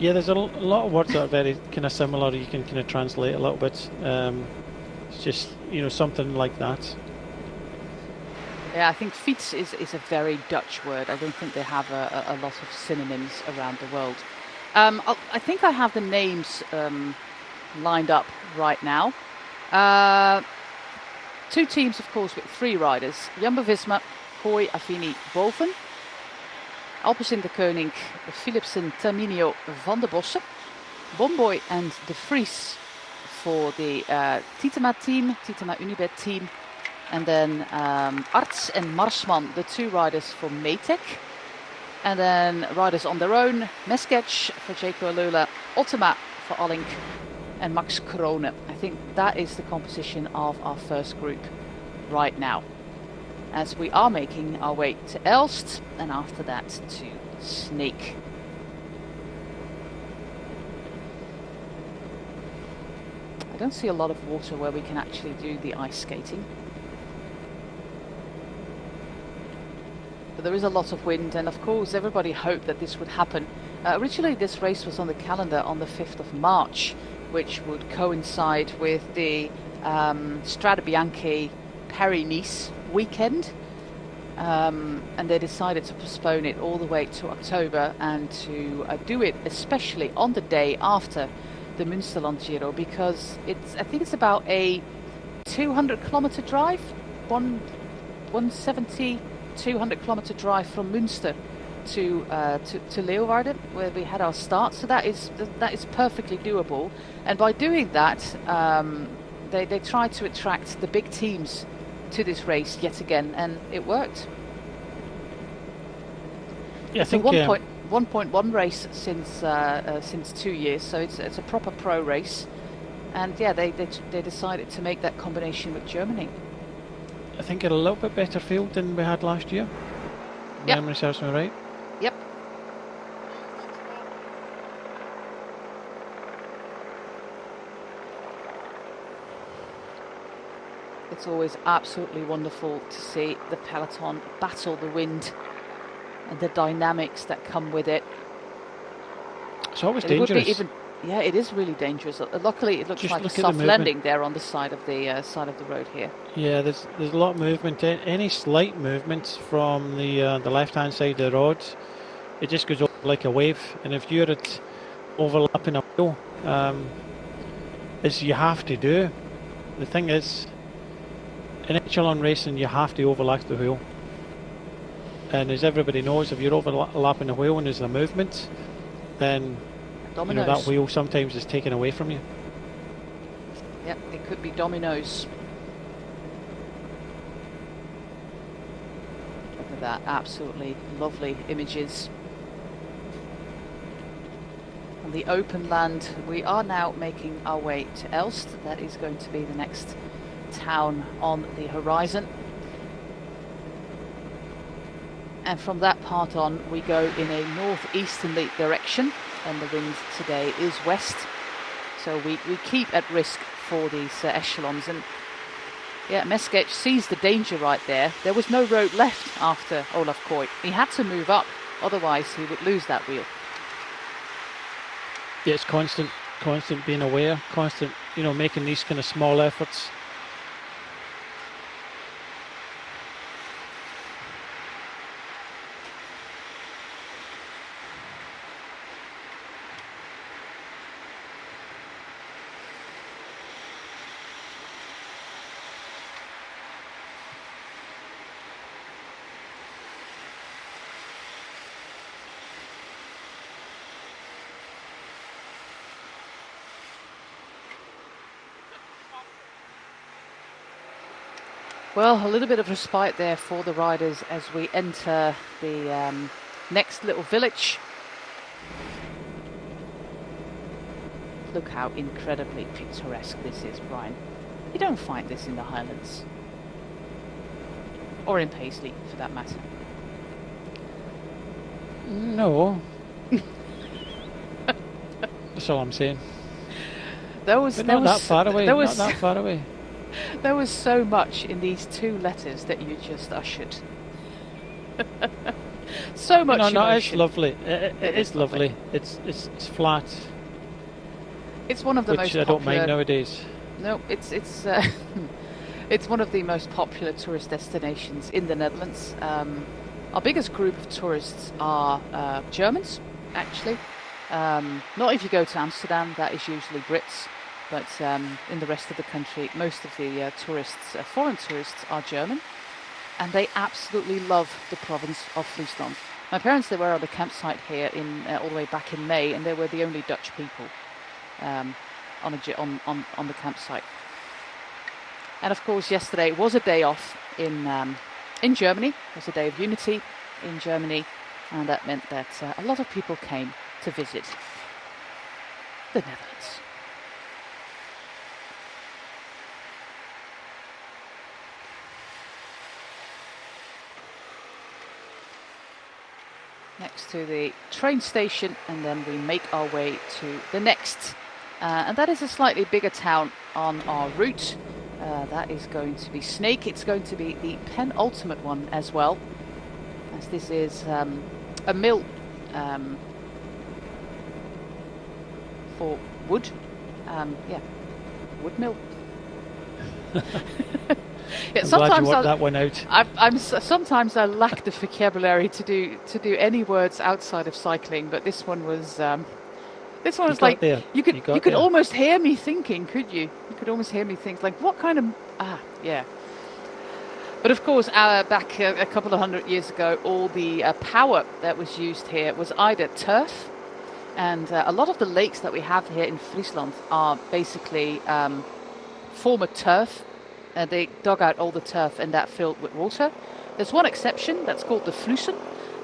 Yeah, there's a lot of words that are very kind of similar. You can kind of translate a little bit. It's just, something like that. Yeah, I think fiets is a very Dutch word. I don't think they have a lot of synonyms around the world. I think I have the names lined up right now. 2 teams, of course, with 3 riders. Jumbo-Visma, Kooi, Affini, Boven. Alpecin de Koning, Philipsen, Terminio, Van der Bossen. Bomboy and De Vries for the Titema team, Titema Unibet team. And then Arts and Marsman, the 2 riders for Maytech. And then riders on their own, Mesketch for Jaco Alula, Ottema for Allink, and Max Krone. I think that is the composition of our first group right now, as we are making our way to Elst, and after that to Snake. I don't see a lot of water where we can actually do the ice skating. But there is a lot of wind, and of course everybody hoped that this would happen. Originally this race was on the calendar on the 5th of March, which would coincide with the Strade Bianche Paris-Nice weekend. And they decided to postpone it all the way to October and to do it especially on the day after the Münsterland Giro, because I think it's about a 200-kilometer drive, 170, 200-kilometer drive from Münster to Leeuwarden, where we had our start. So that is perfectly doable. And by doing that, they tried to attract the big teams to this race yet again, and it worked. Yeah, it's a 1.1 race since 2 years, so it's a proper pro race. And yeah, they decided to make that combination with Germany. I think a little bit better field than we had last year. Yep. Memory serves me right. Yep. It's always absolutely wonderful to see the peloton battle the wind and the dynamics that come with it. It's always dangerous. It would be yeah, it is really dangerous. Luckily, it looks Just like a look at soft the landing there on the side of the road here. Yeah, there's a lot of movement. Any slight movement from the left-hand side of the road, it just goes over like a wave. And if you're at overlapping a wheel, as you have to do, the thing is, in echelon racing, you have to overlap the wheel. And as everybody knows, if you're overlapping the wheel and there's a movement, then that wheel sometimes is taken away from you. Yep, it could be dominoes. Look at that, absolutely lovely images. On the open land, we are now making our way to Elst. That is going to be the next town on the horizon. And from that part on, we go in a northeasterly direction, and the wind today is west. So we keep at risk for these echelons. And yeah, Mesketch sees the danger right there. There was no road left after Olaf Kooi. He had to move up, otherwise he would lose that wheel. Yeah, it's constant being aware, constant, making these kind of small efforts. Well, a little bit of respite there for the riders as we enter the next little village. Look how incredibly picturesque this is, Brian. You don't find this in the Highlands. Or in Paisley, for that matter. No. That's all I'm saying. But not that far away. There was Not that far away. there was so much in these two letters that you just ushered. So much No, emotion. it's lovely. It is lovely. It's flat. It's one of the most Which I don't mind popular. nowadays. No, it's it's one of the most popular tourist destinations in the Netherlands. Our biggest group of tourists are Germans, actually. Not if you go to Amsterdam, that is usually Brits. But in the rest of the country, most of the tourists, foreign tourists, are German. And they absolutely love the province of Friesland. My parents, they were on the campsite here all the way back in May, and they were the only Dutch people on the campsite. And of course, yesterday was a day off in Germany. It was a day of unity in Germany, and that meant that a lot of people came to visit the Netherlands. Next to the train station, and then we make our way to the next. And that is a slightly bigger town on our route. That is going to be Sneek. It's going to be the penultimate one as well, as this is a mill for wood. Wood mill. Yeah, I'm glad you worked that one out. Sometimes I lack the vocabulary to do any words outside of cycling, but this one was like there. you could almost hear me thinking, could you? You could almost hear me think, like, what kind of yeah. But of course, back a couple of hundred years ago, all the power that was used here was either turf, and a lot of the lakes that we have here in Friesland are basically former turf. They dug out all the turf and that filled with water. There's one exception, that's called the Vlussen,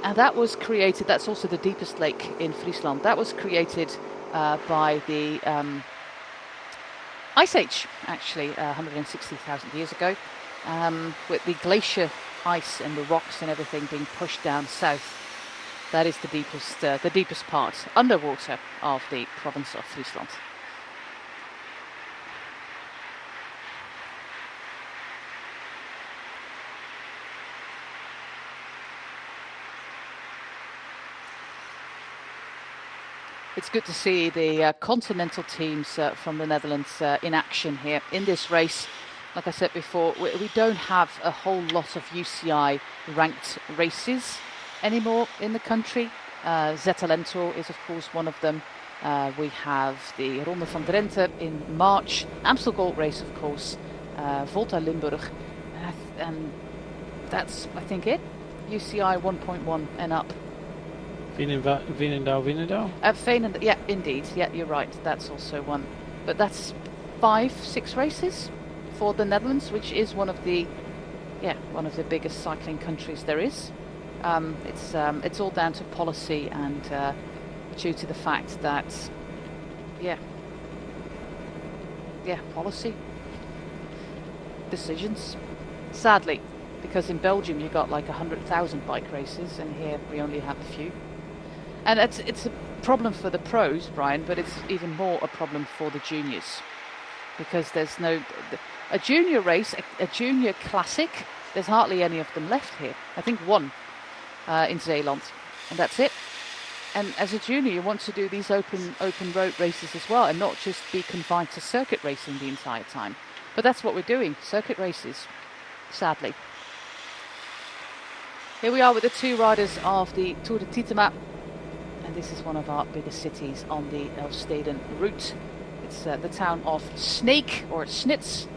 and that was created, that's also the deepest lake in Friesland. That was created by the Ice Age, actually, 160,000 years ago, with the glacier ice and the rocks and everything being pushed down south. That is the deepest part, underwater, of the province of Friesland. It's good to see the continental teams from the Netherlands in action here in this race. Like I said before, we don't have a whole lot of UCI ranked races anymore in the country. Zetalento is of course one of them. We have the Ronde van Drenthe in March, Amstel Gold Race of course, Volta Limburg, and that's I think it. UCI 1.1 and up. Veenendaal. Yeah, indeed. Yeah, you're right. That's also one. But that's 5-6 races for the Netherlands, which is one of the biggest cycling countries there is. It's all down to policy and due to the fact that, policy decisions. Sadly, because in Belgium you got like 100,000 bike races, and here we only have a few. And it's a problem for the pros, Brian, but it's even more a problem for the juniors, because there's a junior race, a junior classic. There's hardly any of them left here. I think one in Zeeland, and that's it. And as a junior, you want to do these open road races as well, and not just be confined to circuit racing the entire time. But that's what we're doing, circuit races, sadly. Here we are with the two riders of the Tour de Titema. And this is one of our biggest cities on the Elfsteden route. It's the town of Sneek, or Snits,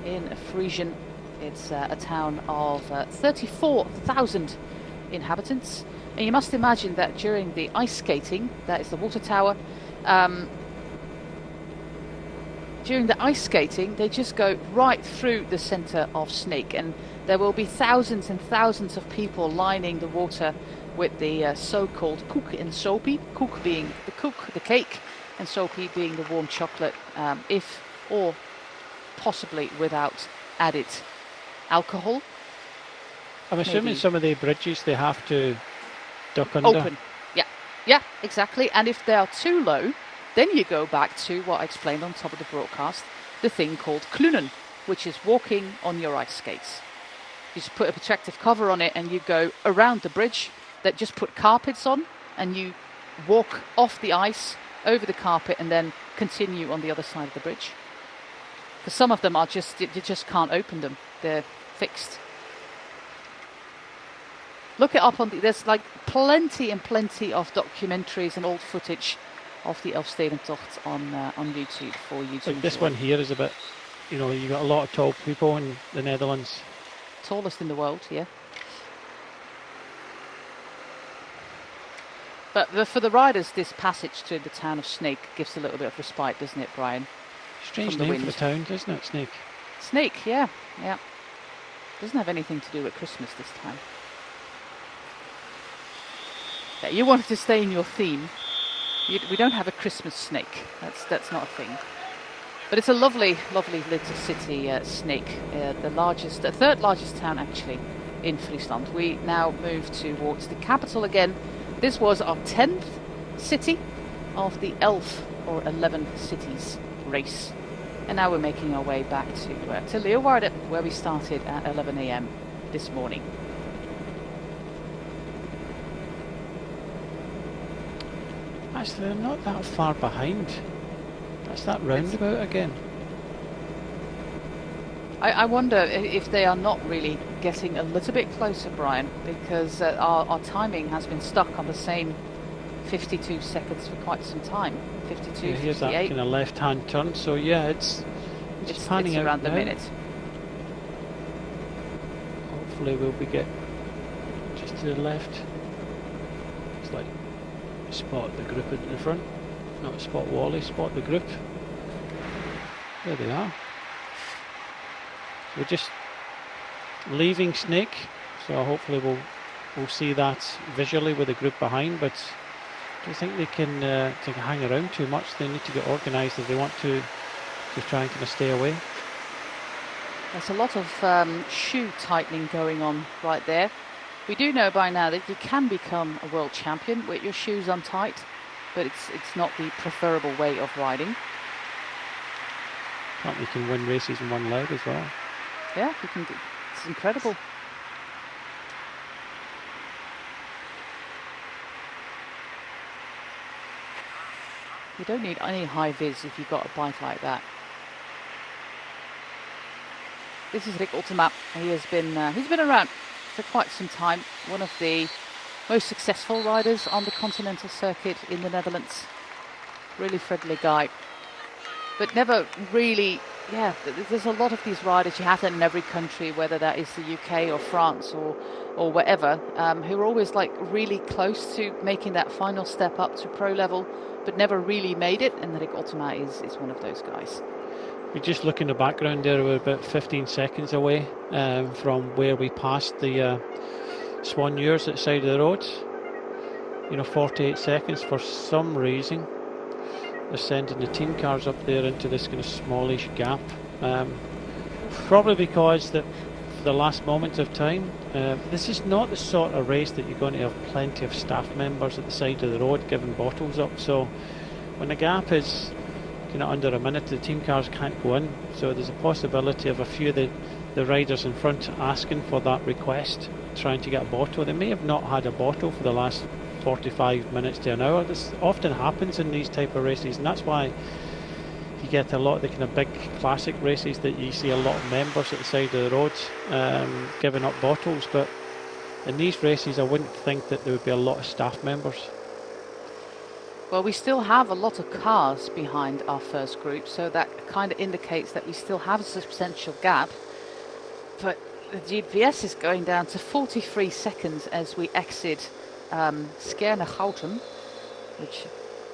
in Frisian. It's a town of 34,000 inhabitants. And you must imagine that during the ice skating, that is the water tower, during the ice skating, they just go right through the centre of Sneek. And there will be thousands and thousands of people lining the water with the so-called koek and soapie. Koek being the cake, and soapie being the warm chocolate, or possibly without added alcohol. I'm assuming Maybe. Some of the bridges they have to duck under. Open, yeah, exactly. And if they are too low, Then you go back to what I explained on top of the broadcast, the thing called klunen, which is walking on your ice skates. You just put a protective cover on it and you go around the bridge, that just put carpets on, and you walk off the ice, over the carpet, and then continue on the other side of the bridge. For some of them are just, you just can't open them. They're fixed. Look it up there's like plenty and plenty of documentaries and old footage of the Elfsteden Tocht on YouTube for you to enjoy. This one here is a bit, you know, you got a lot of tall people in the Netherlands. Tallest in the world, yeah. But for the riders, this passage to the town of Snake gives a little bit of respite, doesn't it, Brian? Strange name for the town, doesn't it, Snake? Snake, yeah. Doesn't have anything to do with Christmas this time. Yeah, you wanted to stay in your theme. We don't have a Christmas snake. That's not a thing. But it's a lovely, lovely little city, Snake. The third largest town actually in Friesland. We now move towards the capital again. This was our 10th city of the 11 cities race. And now we're making our way back to Leeuwarden, where we started at 11 a.m. this morning. Actually, they're not that far behind. That's that roundabout again. I wonder if they are not really getting a little bit closer, Brian, because our timing has been stuck on the same 52 seconds for quite some time. 52, yeah, here's 58. that kind of left-hand turn. So yeah, it's panning out around the now. minute. Hopefully we'll be get just to the left. It's like spot the group in the front. Not spot Wally, spot the group. There they are. We're just leaving Snake, so hopefully we'll see that visually with the group behind, but I don't think they can hang around too much. They need to get organised if they want to try and kind of stay away. There's a lot of shoe tightening going on right there. We do know by now that you can become a world champion with your shoes untight, but it's not the preferable way of riding. Apparently you can win races in one leg as well. Yeah, you can. It's incredible. You don't need any high vis if you've got a bike like that. This is Rick Ultima. He's been around for quite some time. One of the most successful riders on the continental circuit in the Netherlands. Really friendly guy, but never really. Yeah, there's a lot of these riders. You have that in every country, whether that is the UK or France or wherever, who are always like really close to making that final step up to pro level, but never really made it. And Rick Ultima is one of those guys. We just look in the background there. We're about 15 seconds away from where we passed the Swan Ewers at the side of the road. 48 seconds. For some reason they're sending the team cars up there into this kind of smallish gap. Probably because that for the last moment of time, this is not the sort of race that you're going to have plenty of staff members at the side of the road giving bottles up. So when the gap is kind of under a minute, the team cars can't go in. So there's a possibility of a few of the riders in front asking for that request, trying to get a bottle. They may have not had a bottle for the last 45 minutes to an hour. This often happens in these type of races, and that's why you get a lot of the kind of big classic races that you see a lot of members at the side of the roads giving up bottles. But in these races I wouldn't think that there would be a lot of staff members. Well, we still have a lot of cars behind our first group, so that kind of indicates that we still have a substantial gap. But the GPS is going down to 43 seconds as we exit Skerne-Gouten,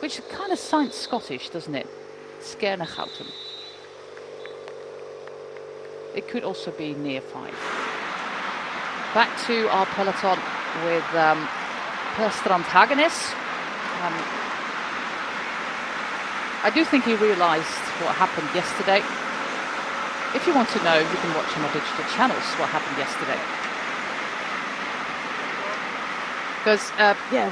which kind of sounds Scottish, doesn't it? Skerne-Gouten. It could also be near 5. Back to our peloton with Per Strand Hagenes. I do think he realised what happened yesterday. If you want to know, you can watch on our digital channels what happened yesterday. Because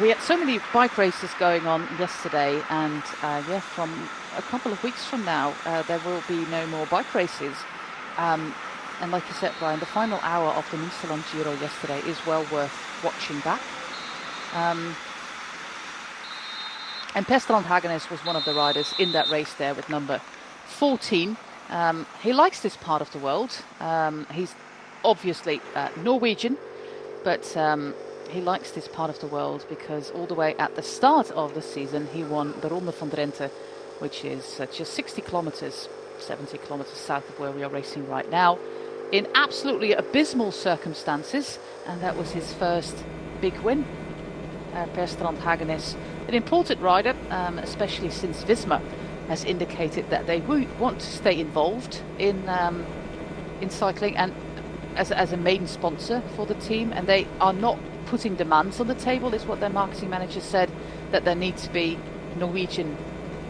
we had so many bike races going on yesterday, and from a couple of weeks from now, there will be no more bike races. And like you said, Brian, the final hour of the Michelin Giro yesterday is well worth watching back. And Pestrand Hagenes was one of the riders in that race there with number 14. He likes this part of the world. He's obviously Norwegian, but he likes this part of the world because all the way at the start of the season, he won the Ronde van Drenthe, which is just 60 kilometers, 70 kilometers south of where we are racing right now, in absolutely abysmal circumstances. And that was his first big win. Pestrand Hagenes, an important rider, especially since Visma has indicated that they want to stay involved in cycling and as a main sponsor for the team, and they are not putting demands on the table, is what their marketing manager said, that there need to be Norwegian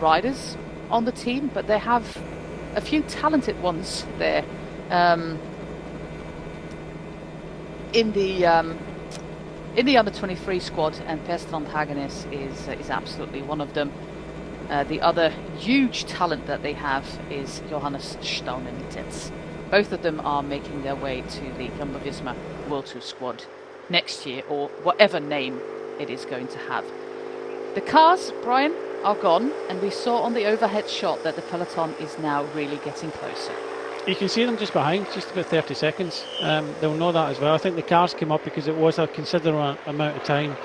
riders on the team, but they have a few talented ones there in the under 23 squad, and Pestrand Hagenes is absolutely one of them. The other huge talent that they have is Johannes Staunenitz. Both of them are making their way to the Jumbo-Visma World Tour squad next year, or whatever name it is going to have. The cars, Brian, are gone, and we saw on the overhead shot that the peloton is now really getting closer. You can see them just behind, just about 30 seconds. They'll know that as well. I think the cars came up because it was a considerable amount of time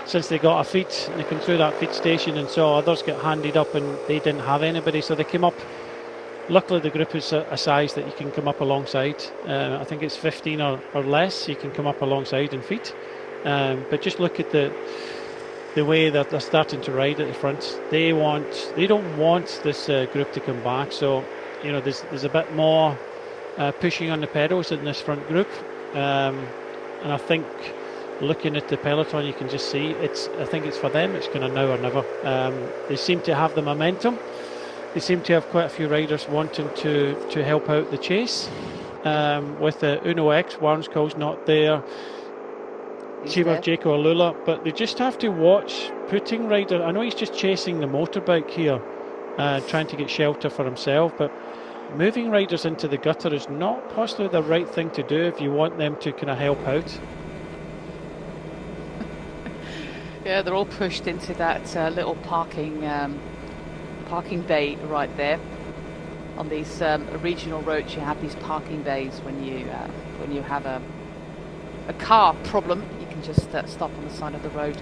since they got a feed, and they came through that feed station and saw others get handed up, and they didn't have anybody, so they came up. Luckily the group is a size that you can come up alongside. I think it's 15 or less you can come up alongside and feed. But just look at the way that they're starting to ride at the front. They don't want this group to come back, so there's a bit more pushing on the pedals in this front group, and I think looking at the peloton you can just see I think it's for them, it's kind of now or never. They seem to have the momentum. They seem to have quite a few riders wanting to help out the chase. With Uno X, Warnsko's not there. Timur Jaco Alula, but they just have to watch putting rider. I know he's just chasing the motorbike here, trying to get shelter for himself, but moving riders into the gutter is not possibly the right thing to do if you want them to kind of help out. Yeah, they're all pushed into that little parking bay right there. On these regional roads, you have these parking bays when you have a car problem. You can just stop on the side of the road.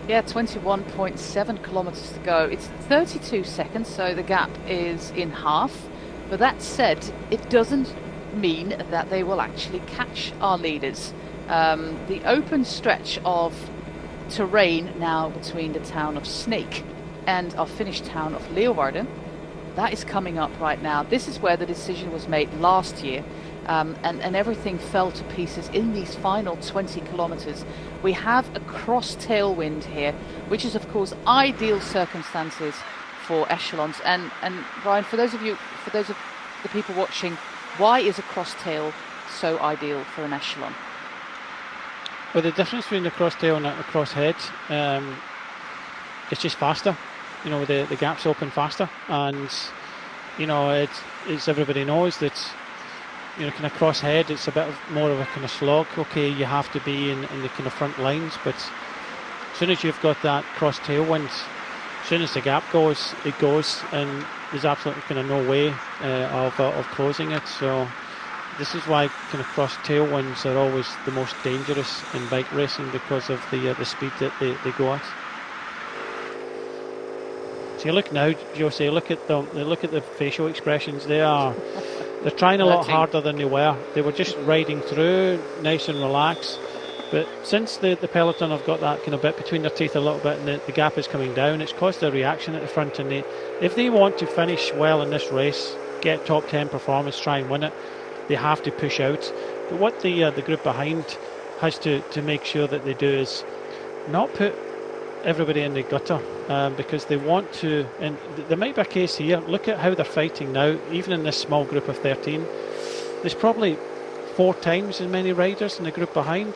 Yeah, 21.7 kilometers to go. It's 32 seconds, so the gap is in half. But that said, it doesn't mean that they will actually catch our leaders. The open stretch of terrain now between the town of Snake and our Finnish town of Leeuwarden, that is coming up right now. This is where the decision was made last year, and everything fell to pieces in these final 20 kilometers. We have a cross tailwind here, which is of course ideal circumstances for echelons. And Brian, for those of the people watching, why is a cross tail so ideal for an echelon? Well, the difference between the cross tail and the cross head, it's just faster. The gaps open faster, and it's everybody knows that kind of cross head, it's a bit more of a kind of slog. Okay, you have to be in the kind of front lines, but as soon as you've got that cross tailwind, as soon as the gap goes, it goes, and there's absolutely kind of no way of closing it. So this is why kind of cross tailwinds are always the most dangerous in bike racing, because of the speed that they go at. So you look now, Jose, look at the facial expressions. They're trying a lot harder than they were. They were just riding through, nice and relaxed. But since the peloton have got that kind of bit between their teeth a little bit, and the gap is coming down, it's caused a reaction at the front. And if they want to finish well in this race, get top 10 performance, try and win it, they have to push out. But what the group behind has to make sure that they do is not put everybody in the gutter, because they want to, and there might be a case here. Look at how they're fighting now, even in this small group of 13. There's probably 4 times as many riders in the group behind,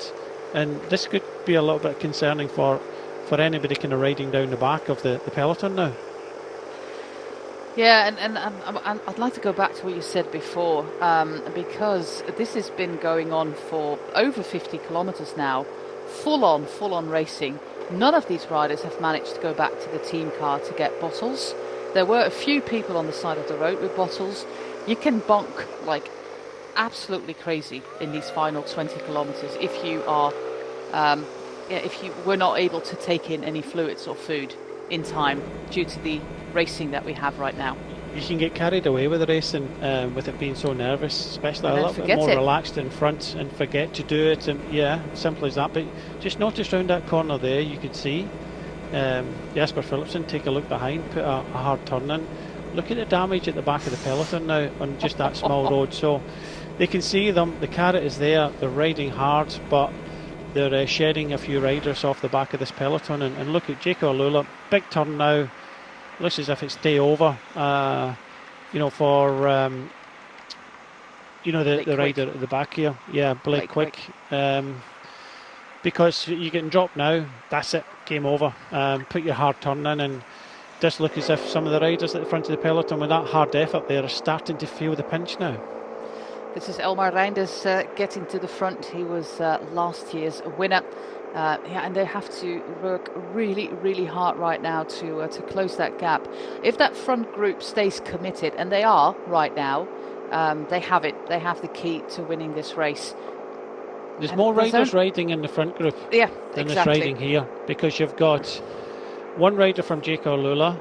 and this could be a little bit concerning for anybody kind of riding down the back of the peloton now. Yeah, and I'd like to go back to what you said before, because this has been going on for over 50 kilometers now, full on racing. None of these riders have managed to go back to the team car to get bottles. There were a few people on the side of the road with bottles. You can bonk like absolutely crazy in these final 20 kilometers if you are, if you were not able to take in any fluids or food in time due to the racing that we have right now. You can get carried away with the racing with it being so nervous, especially a little bit more relaxed in front, and forget to do it. And yeah, simple as that. But just notice round that corner there, you could see Jasper Philipsen take a look behind, put a hard turn in. Look at the damage at the back of the peloton now on just that small road. So they can see them. The carrot is there. They're riding hard, but they're shedding a few riders off the back of this peloton. And look at Jacob Alula, big turn now. Looks as if it's day over, for the rider at the back here. Yeah, Blake Quick. Because you're getting dropped now, that's it, game over. Put your hard turn in, and does look as if some of the riders at the front of the peloton with that hard effort there are starting to feel the pinch now. This is Elmar Reinders getting to the front. He was last year's winner. And they have to work really, really hard right now to close that gap. If that front group stays committed, and they are right now, they have it. They have the key to winning this race. There's more riders riding in the front group than is riding here, because you've got one rider from Jacob Alula,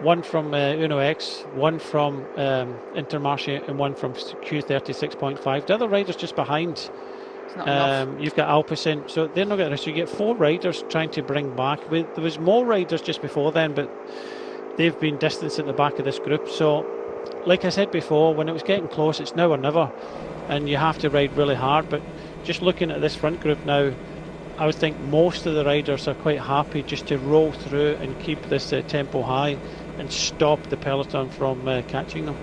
one from Uno X, one from Intermarché, and one from Q36.5. The other riders just behind. You've got Alpecin, so they're not getting this. So you get 4 riders trying to bring back. There was more riders just before then, but they've been distanced at the back of this group. So, like I said before, when it was getting close, it's now or never, and you have to ride really hard. But just looking at this front group now, I would think most of the riders are quite happy just to roll through and keep this tempo high and stop the peloton from catching them.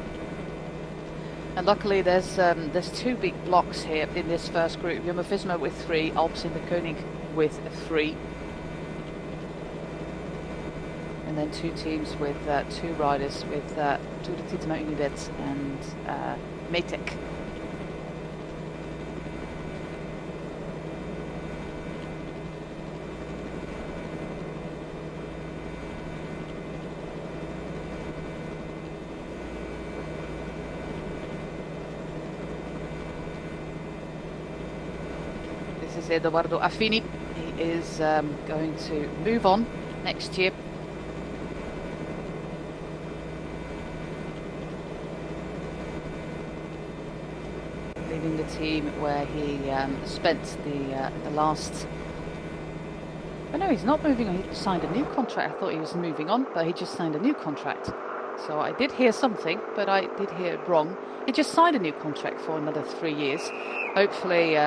And luckily there's 2 big blocks here in this first group. Jumbo-Visma with 3, Alpecin de Koning with 3. And then 2 teams with 2 riders with Tour de Titema Unibet and Metec. Is Edoardo Affini. He is going to move on next year. Leaving the team where he spent the last... Oh no, he's not moving on. He signed a new contract. I thought he was moving on, but he just signed a new contract. So I did hear something, but I did hear it wrong. He just signed a new contract for another 3 years. Hopefully...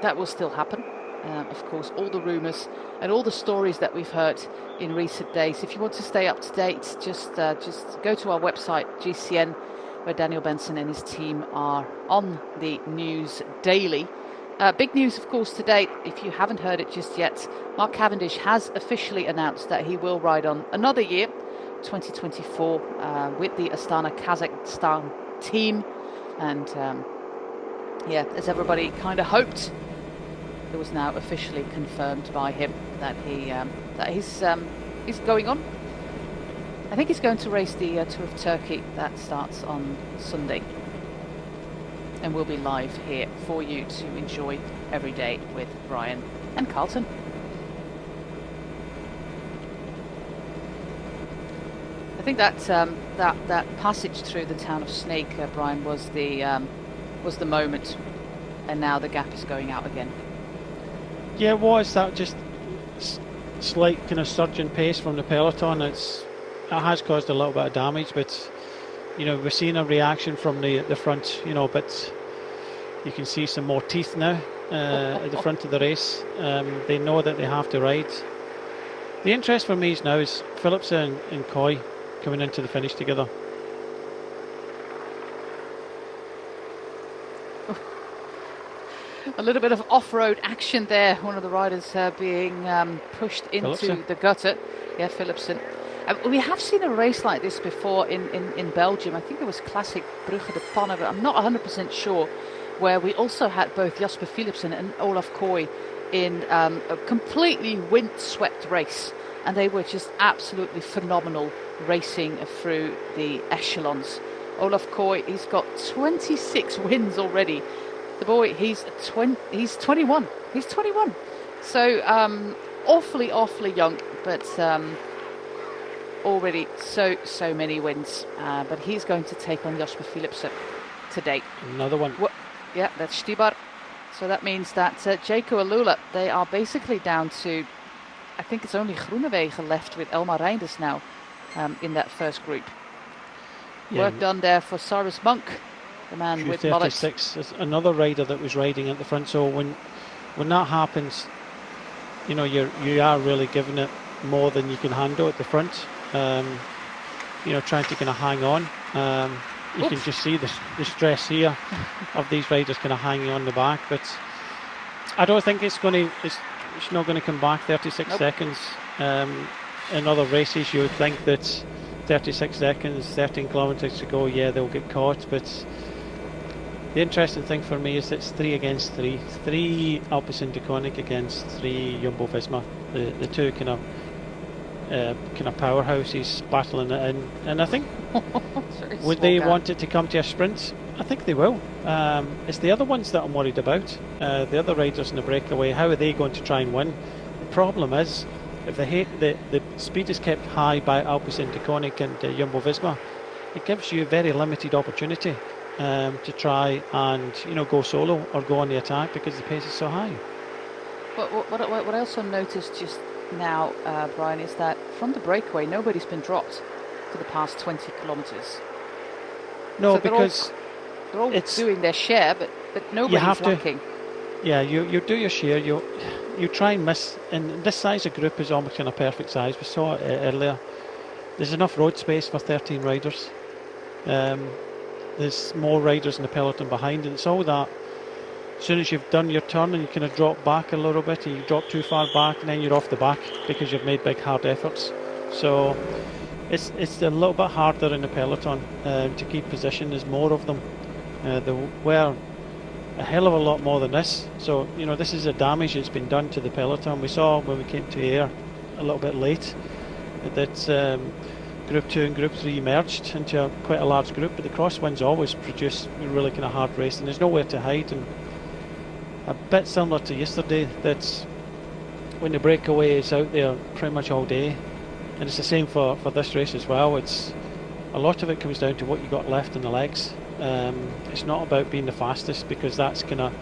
that will still happen. Of course, all the rumours and all the stories that we've heard in recent days. If you want to stay up to date, just go to our website, GCN, where Daniel Benson and his team are on the news daily. Big news, of course, today, if you haven't heard it just yet, Mark Cavendish has officially announced that he will ride on another year, 2024, with the Astana Kazakhstan team. And as everybody kind of hoped, it was now officially confirmed by him that he's going on. I think he's going to race the Tour of Turkey that starts on Sunday, and we'll be live here for you to enjoy every day with Brian and Carlton. I think that that passage through the town of Snake, Brian, was the moment, and now the gap is going out again. Yeah, was that just slight kind of surge in pace from the peloton? It has caused a little bit of damage, but we're seeing a reaction from the front. But you can see some more teeth now at the front of the race. They know that they have to ride. The interest for me now is Philipsen and Coy coming into the finish together. A little bit of off-road action there. One of the riders being pushed into Philipsen. the gutter. Yeah, Philipsen. We have seen a race like this before in Belgium. I think it was Classic Brugge de Panne, but I'm not 100% sure, where we also had both Jasper Philipsen and Olaf Kooi in a completely wind-swept race. And they were just absolutely phenomenal racing through the echelons. Olaf Kooi, he's got 26 wins already. The boy, he's 21. He's 21. So awfully young, but already so many wins. But he's going to take on Jasper Philipsen today. Another one. Yeah, that's Stibar. So that means that Jaco Alula, they are basically down to, I think it's only Groenewegen left with Elmar Reinders now in that first group. Yeah. Work done there for Cyrus Monk, the man with mullets. 36 is another rider that was riding at the front. So when that happens, you know, you are really giving it more than you can handle at the front. You know, trying to kind of hang on. You can just see the stress here of these riders kind of hanging on the back. But I don't think it's not going to come back 36 seconds. In other races, you would think that 36 seconds, 13 kilometres to go, yeah, they'll get caught. But the interesting thing for me is it's 3 against 3. 3 Alpecin Deceuninck against 3 Jumbo-Visma. The two kind of powerhouses battling it in. And I think would they want it to come to a sprint? I think they will. It's the other ones that I'm worried about. The other riders in the breakaway, how are they going to try and win? The problem is, if the speed is kept high by Alpecin Deceuninck and Jumbo-Visma, it gives you a very limited opportunity to try and, you know, go solo or go on the attack because the pace is so high. What I also noticed just now, Brian, is that from the breakaway, nobody's been dropped for the past 20 kilometres. No, so because they're all doing their share, but nobody's lacking. Yeah, you do your share. You try and miss, and this size of group is almost kind of perfect size. We saw it earlier. There's enough road space for 13 riders. There's more riders in the peloton behind, and it's all that. As soon as you've done your turn and you kind of drop back a little bit, and you drop too far back, and then you're off the back because you've made big hard efforts. So it's a little bit harder in the peloton to keep position. There's more of them. There were a hell of a lot more than this. So, you know, this is a damage that's been done to the peloton. We saw when we came to air a little bit late that Group 2 and Group 3 merged into quite a large group, but the crosswinds always produce a really kind of hard race, and there's nowhere to hide. And a bit similar to yesterday, that's when the breakaway is out there pretty much all day, and it's the same for this race as well. It's a lot of it comes down to what you got left in the legs. It's not about being the fastest, because that's kind of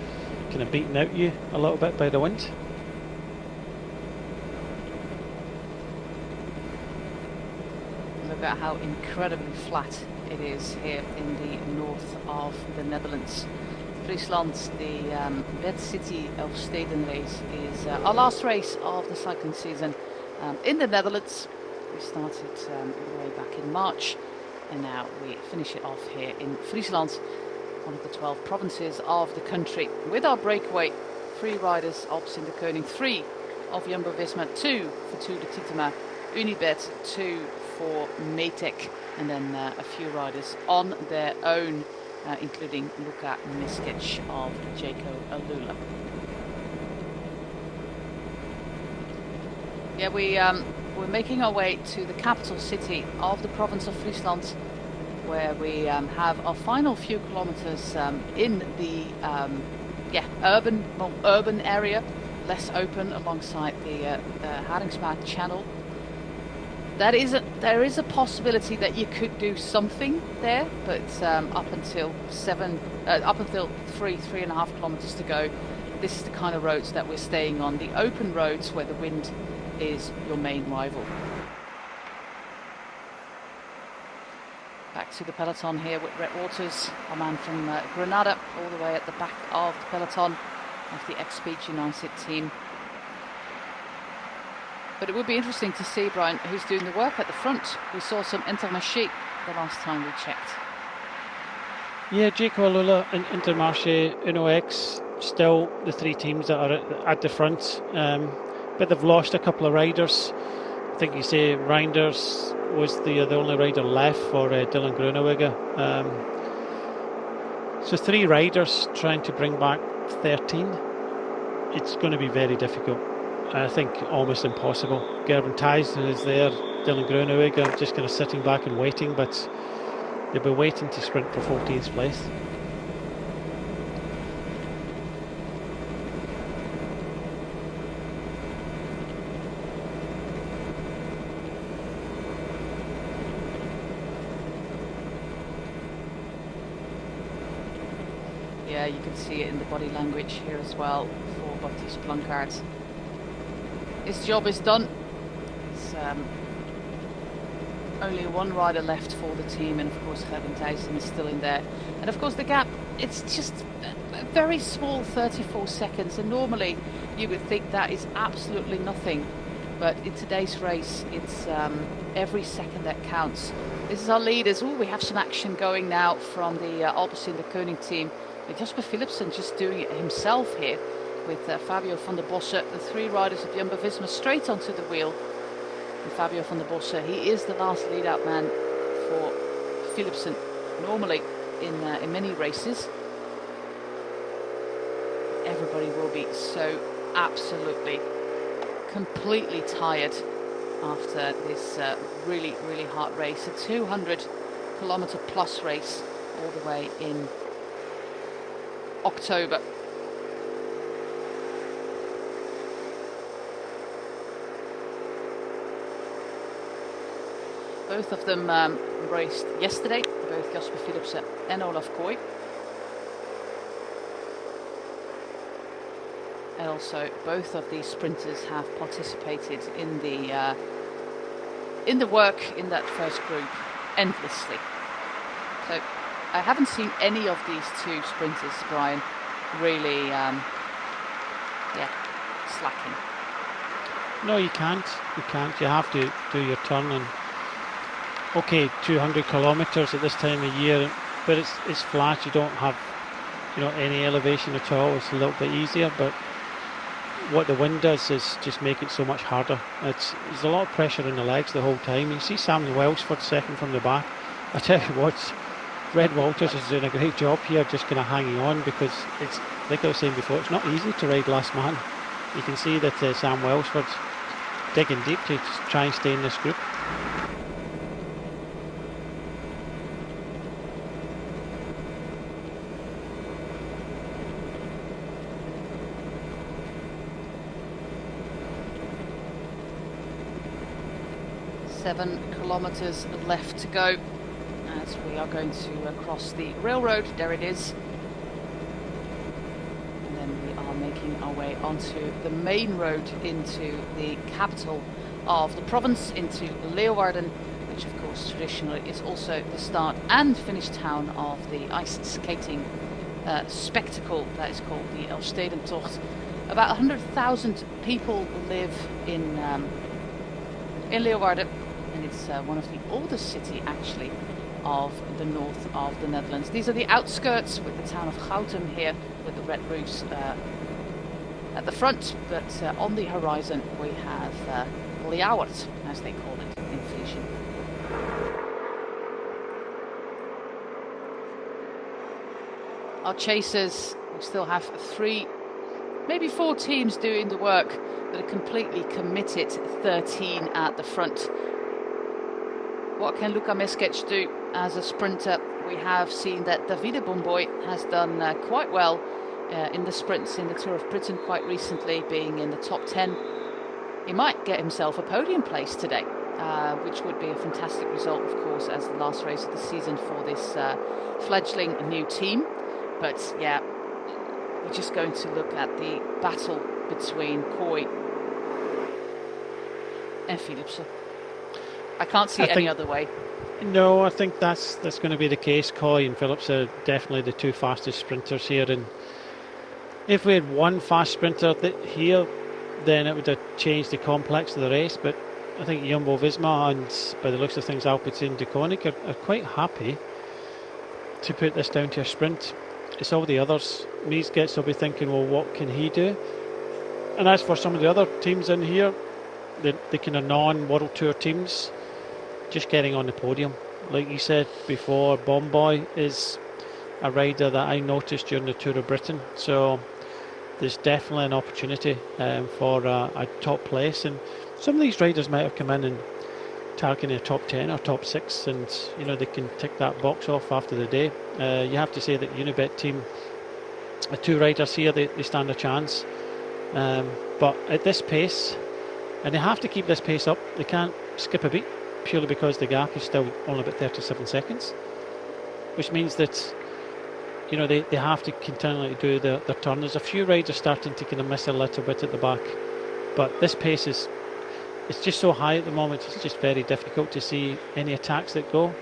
beating out you a little bit by the wind. Look at how incredibly flat it is here in the north of the Netherlands. Friesland, the Bed City elfsteden race is our last race of the cycling season in the Netherlands. We started way back in March, and now we finish it off here in Friesland, one of the 12 provinces of the country, with our breakaway 3 riders, Alpecin Deceuninck, 3 of Jumbo-Visma, 2 for Tour de Titema, Unibet, 2 for Metec, and then a few riders on their own, including Luka Miskic of Jaco Alula. Yeah, we're making our way to the capital city of the province of Friesland, where we have our final few kilometers in the urban area, less open, alongside the Haringsmaat channel. There is a possibility that you could do something there, but up until 3.5 kilometers to go, this is the kind of roads that we're staying on, the open roads where the wind is your main rival. Back to the peloton here with Rhett Waters, a man from Granada, all the way at the back of the peloton of the X-Speed United team. But it would be interesting to see, Brian, who's doing the work at the front. We saw some Intermarché the last time we checked. Yeah, Jaco Alula, Intermarché, Uno X, still the three teams that are at the front, but they've lost a couple of riders. I think you say Reinders was the only rider left for Dylan Groenewegen. So 3 riders trying to bring back 13. It's going to be very difficult. I think almost impossible. Gerben Thijssen is there. Dylan Groenewegen just kind of sitting back and waiting, but they'll be waiting to sprint for 14th place. Yeah, you can see it in the body language here as well for Baptiste Blanckaert. His job is done. It's only one rider left for the team, and of course Gerben Thijssen is still in there. And of course the gap, it's just a very small 34 seconds, and normally you would think that is absolutely nothing. But in today's race, it's every second that counts. This is our leaders. Oh, we have some action going now from the Alpecin de Koning team. With Jasper Philipsen just doing it himself here with Fabio van der Bossen, the 3 riders of Jumbo-Visma straight onto the wheel. And Fabio van der Bossen, he is the last lead-out man for Philipsen, normally in many races. Everybody will be so absolutely, completely tired after this really, really hard race. A 200-kilometer plus race all the way in October. Both of them raced yesterday, both Jasper Philipsen and Olaf Kooi. And also both of these sprinters have participated in the work in that first group endlessly. So I haven't seen any of these 2 sprinters, Brian, really slacking. No, you can't. You can't. You have to do your turn. And okay, 200 kilometres at this time of year, but it's flat. You don't have any elevation at all. It's a little bit easier, but what the wind does is just make it so much harder. There's a lot of pressure in the legs the whole time. You see Sam Welsford second from the back. I tell you what, Red Walters is doing a great job here, just kind of hanging on, because it's, like I was saying before, it's not easy to ride last man. You can see that Sam Welsford's digging deep to try and stay in this group. Seven kilometers left to go as we are going to cross the railroad. There it is. And then we are making our way onto the main road into the capital of the province, into Leeuwarden, which of course traditionally is also the start and finish town of the ice skating spectacle that is called the Elfsteden Tocht. About 100,000 people live in Leeuwarden, and it's one of the oldest city actually of the north of the Netherlands. These are the outskirts with the town of Goutum here with the red roofs at the front, but on the horizon we have Leeuwarden, as they call it in Frisian. Our chasers, we still have 3, maybe 4 teams doing the work, but a completely committed 13 at the front. What can Luka Meskec do as a sprinter? We have seen that Davide Bomboy has done quite well in the sprints in the Tour of Britain quite recently, being in the top 10. He might get himself a podium place today, which would be a fantastic result, of course, as the last race of the season for this fledgling new team. But yeah, we're just going to look at the battle between Kooi and Philipsen. I can't see it any other way. No, I think that's going to be the case. Kooi and Phillips are definitely the 2 fastest sprinters here, and if we had one fast sprinter here, then it would have changed the complex of the race. But I think Jumbo-Visma and, by the looks of things, Alpecin de Koning are quite happy to put this down to a sprint. it's all the others. Mies gets will be thinking, well, what can he do? And as for some of the other teams in here, the kind of non-World Tour teams, just getting on the podium. Like you said before, Bomboy is a rider that I noticed during the Tour of Britain. So there's definitely an opportunity for a top place. And some of these riders might have come in and targeting a top 10 or top 6, and you know they can tick that box off after the day. You have to say that Unibet team, the 2 riders here, they stand a chance. But at this pace, and they have to keep this pace up, they can't skip a beat, purely because the gap is still only about 37 seconds, which means that you know they have to continually do their turn. There's a few riders starting to kind of miss a little bit at the back, but this pace is, it's just so high at the moment, it's just very difficult to see any attacks that go.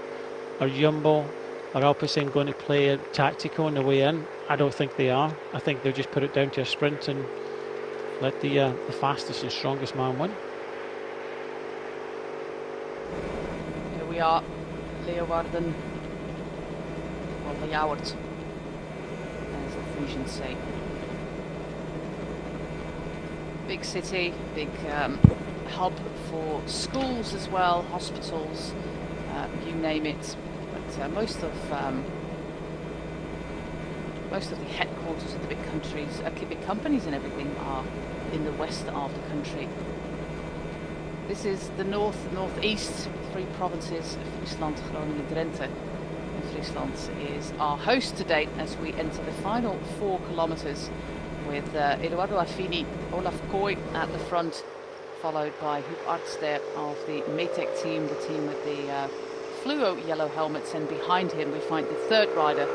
Are Jumbo or Alpecin going to play a tactical on the way in? I don't think they are. I think they'll just put it down to a sprint and let the fastest and strongest man win. Here we are, Leeuwarden, or Leeuward, as the Frisians say. Big city, big hub for schools as well, hospitals, you name it. But most of the headquarters of the big countries, big companies and everything are in the west of the country. This is the northeast, 3 provinces, Friesland, Groningen, Drenthe. And Friesland is our host today as we enter the final 4 kilometers with Eduardo Affini, Olaf Kooi at the front, followed by Huub Arts there of the Metec team, the team with the fluo yellow helmets, and behind him we find the 3rd rider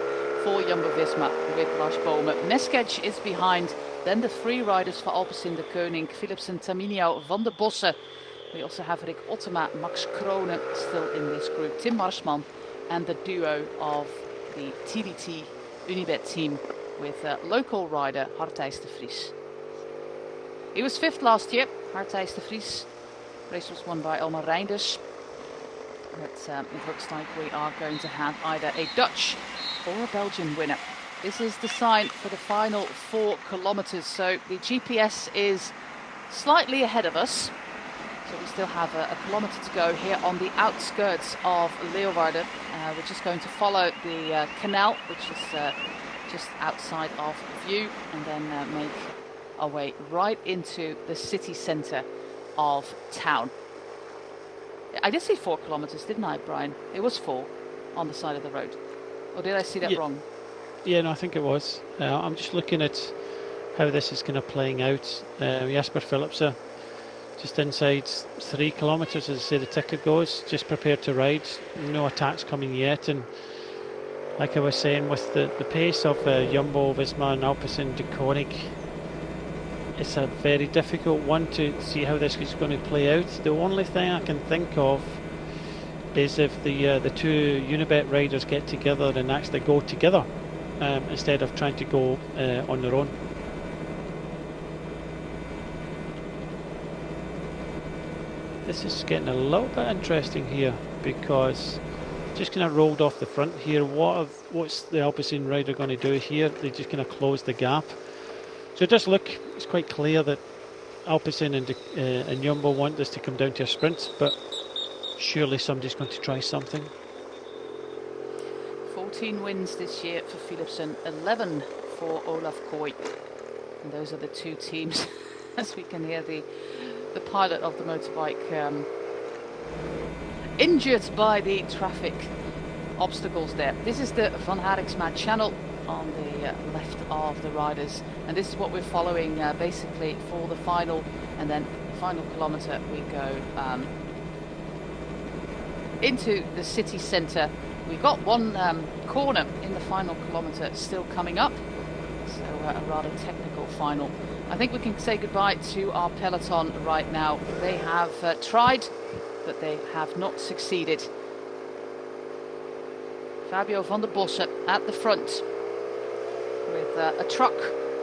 for Jumbo-Visma with Lars Bomen. Neskej is behind, then the 3 riders for Alpecin, de Koning, Philipsen, Taminiau, Van der Bossen. We also have Rick Ottema, Max Kronen still in this group, Tim Marsman, and the duo of the TDT Unibet team with local rider Hartijs de Vries. He was 5th last year, Hartijs de Vries. Race was won by Elmar Reinders. But it looks like we are going to have either a Dutch or a Belgian winner. This is the sign for the final 4 kilometers. So the GPS is slightly ahead of us. So we still have a kilometer to go here on the outskirts of Leeuwarden. We're just going to follow the canal, which is just outside of view, and then make our way right into the city centre of town. I did see 4 kilometres, didn't I, Brian? It was 4 on the side of the road. Or did I see that wrong? Yeah, no, I think it was. I'm just looking at how this is kind of playing out. Jasper Philipsen, just inside 3 kilometres, as I say, the ticker goes, just prepared to ride. No attacks coming yet. And like I was saying, with the pace of Jumbo, Visma and Alpecin de Koning, it's a very difficult one to see how this is going to play out. The only thing I can think of is if the 2 Unibet riders get together and actually go together instead of trying to go on their own. This is getting a little bit interesting here because just kind of rolled off the front here. What's the Alpecin rider going to do here? They just kind of close the gap. So it does look, it's quite clear that Alpecin and Jumbo want this to come down to a sprint, but surely somebody's going to try something. 14 wins this year for Philipsen, 11 for Olaf Kooi. And those are the 2 teams, as we can hear the pilot of the motorbike injured by the traffic obstacles there. This is the Van Hariksma channel on the left of the riders, and this is what we're following basically for the final, and then final kilometre we go into the city centre. We've got one corner in the final kilometre still coming up, so a rather technical final. I think we can say goodbye to our peloton right now. They have tried, but they have not succeeded. Fabio van der Bossen at the front with a truck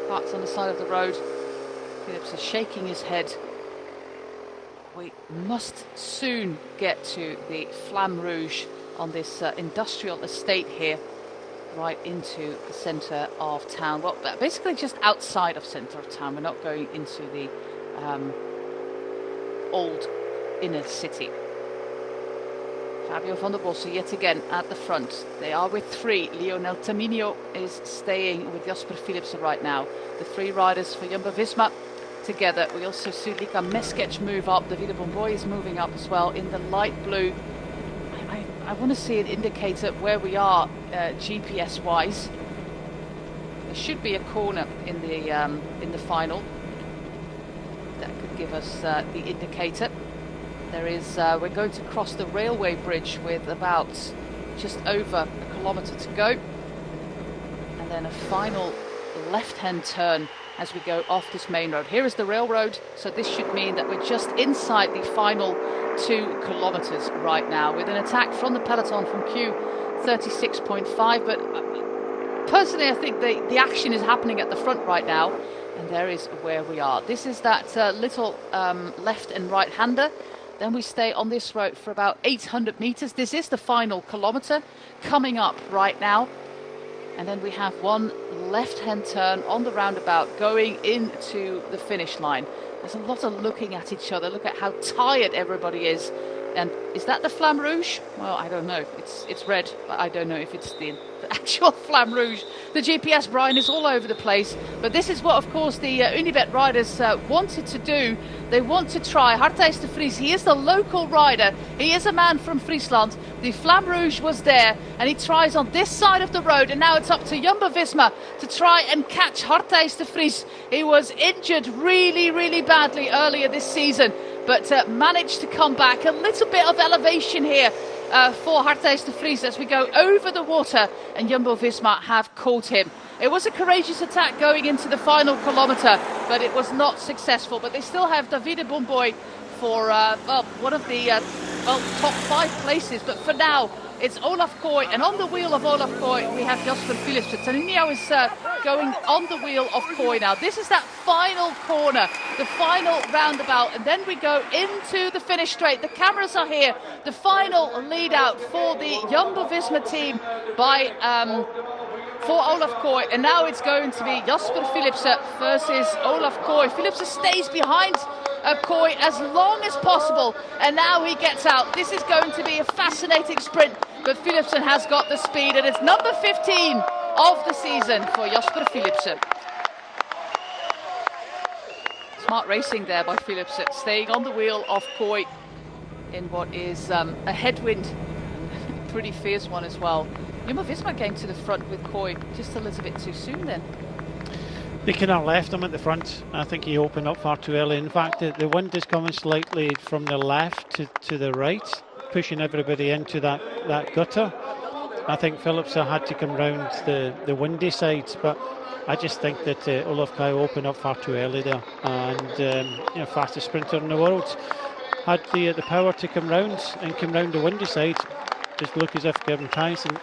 parked on the side of the road. Phillips is shaking his head. We must soon get to the Flamme Rouge on this industrial estate here. right into the centre of town. Well, basically just outside of centre of town. We're not going into the old inner city. Fabio van der Bossen yet again at the front. They are with 3. Lionel Tamino is staying with Jasper Philipsen right now. The 3 riders for Jumbo-Visma together. We also see Lika Meskec move up. Davide Bomboy is moving up as well in the light blue. I want to see an indicator where we are GPS wise. There should be a corner in the final that could give us the indicator. There is we're going to cross the railway bridge with about just over a kilometre to go, and then a final left-hand turn as we go off this main road. Here is the railroad, so this should mean that we're just inside the final 2 kilometres right now, with an attack from the peloton from Q36.5. But personally, I think the action is happening at the front right now, and there is where we are. This is that little left and right-hander. Then we stay on this road for about 800 metres. This is the final kilometre coming up right now. And then we have one left-hand turn on the roundabout going into the finish line. There's a lot of looking at each other. Look at how tired everybody is. And is that the Flamme Rouge? Well, I don't know. It's red, but I don't know if it's the actual Flamme Rouge. The GPS, Brian, is all over the place. But this is what, of course, the Unibet riders wanted to do. They want to try Hartijs de Vries. He is the local rider. He is a man from Friesland. The Flamme Rouge was there, and he tries on this side of the road. And now it's up to Jumbo-Visma to try and catch Hartijs de Vries. He was injured really, really badly earlier this season, but managed to come back. A little bit of elevation here for Hartijs de Vries as we go over the water, and Jumbo-Visma have caught him. It was a courageous attack going into the final kilometre, but it was not successful. But they still have Davide Bomboy for one of the top 5 places. But for now, it's Olaf Kooi, and on the wheel of Olaf Kooi we have Jasper Philipsen. Tanino is going on the wheel of Kooi now. This is that final corner, the final roundabout, and then we go into the finish straight. The cameras are here. The final lead out for the Jumbo-Visma team for Olaf Kooi, and now it's going to be Jasper Philipsen versus Olaf Kooi. Philipsen stays behind Kooi as long as possible, and now he gets out. This is going to be a fascinating sprint, but Philipsen has got the speed, and it's number 15 of the season for Jasper Philipsen. Smart racing there by Philipsen, staying on the wheel of Kooi in what is a headwind, a pretty fierce one as well. Jumbo-Visma came to the front with Kooi just a little bit too soon then. They kind of left him at the front. I think he opened up far too early. In fact, the wind is coming slightly from the left to the right, pushing everybody into that gutter. I think Philipsen had to come round the windy side, but I just think that Olaf Kooi opened up far too early there, and fastest sprinter in the world had the power to come round the windy side. Just look as if Gavin Tyson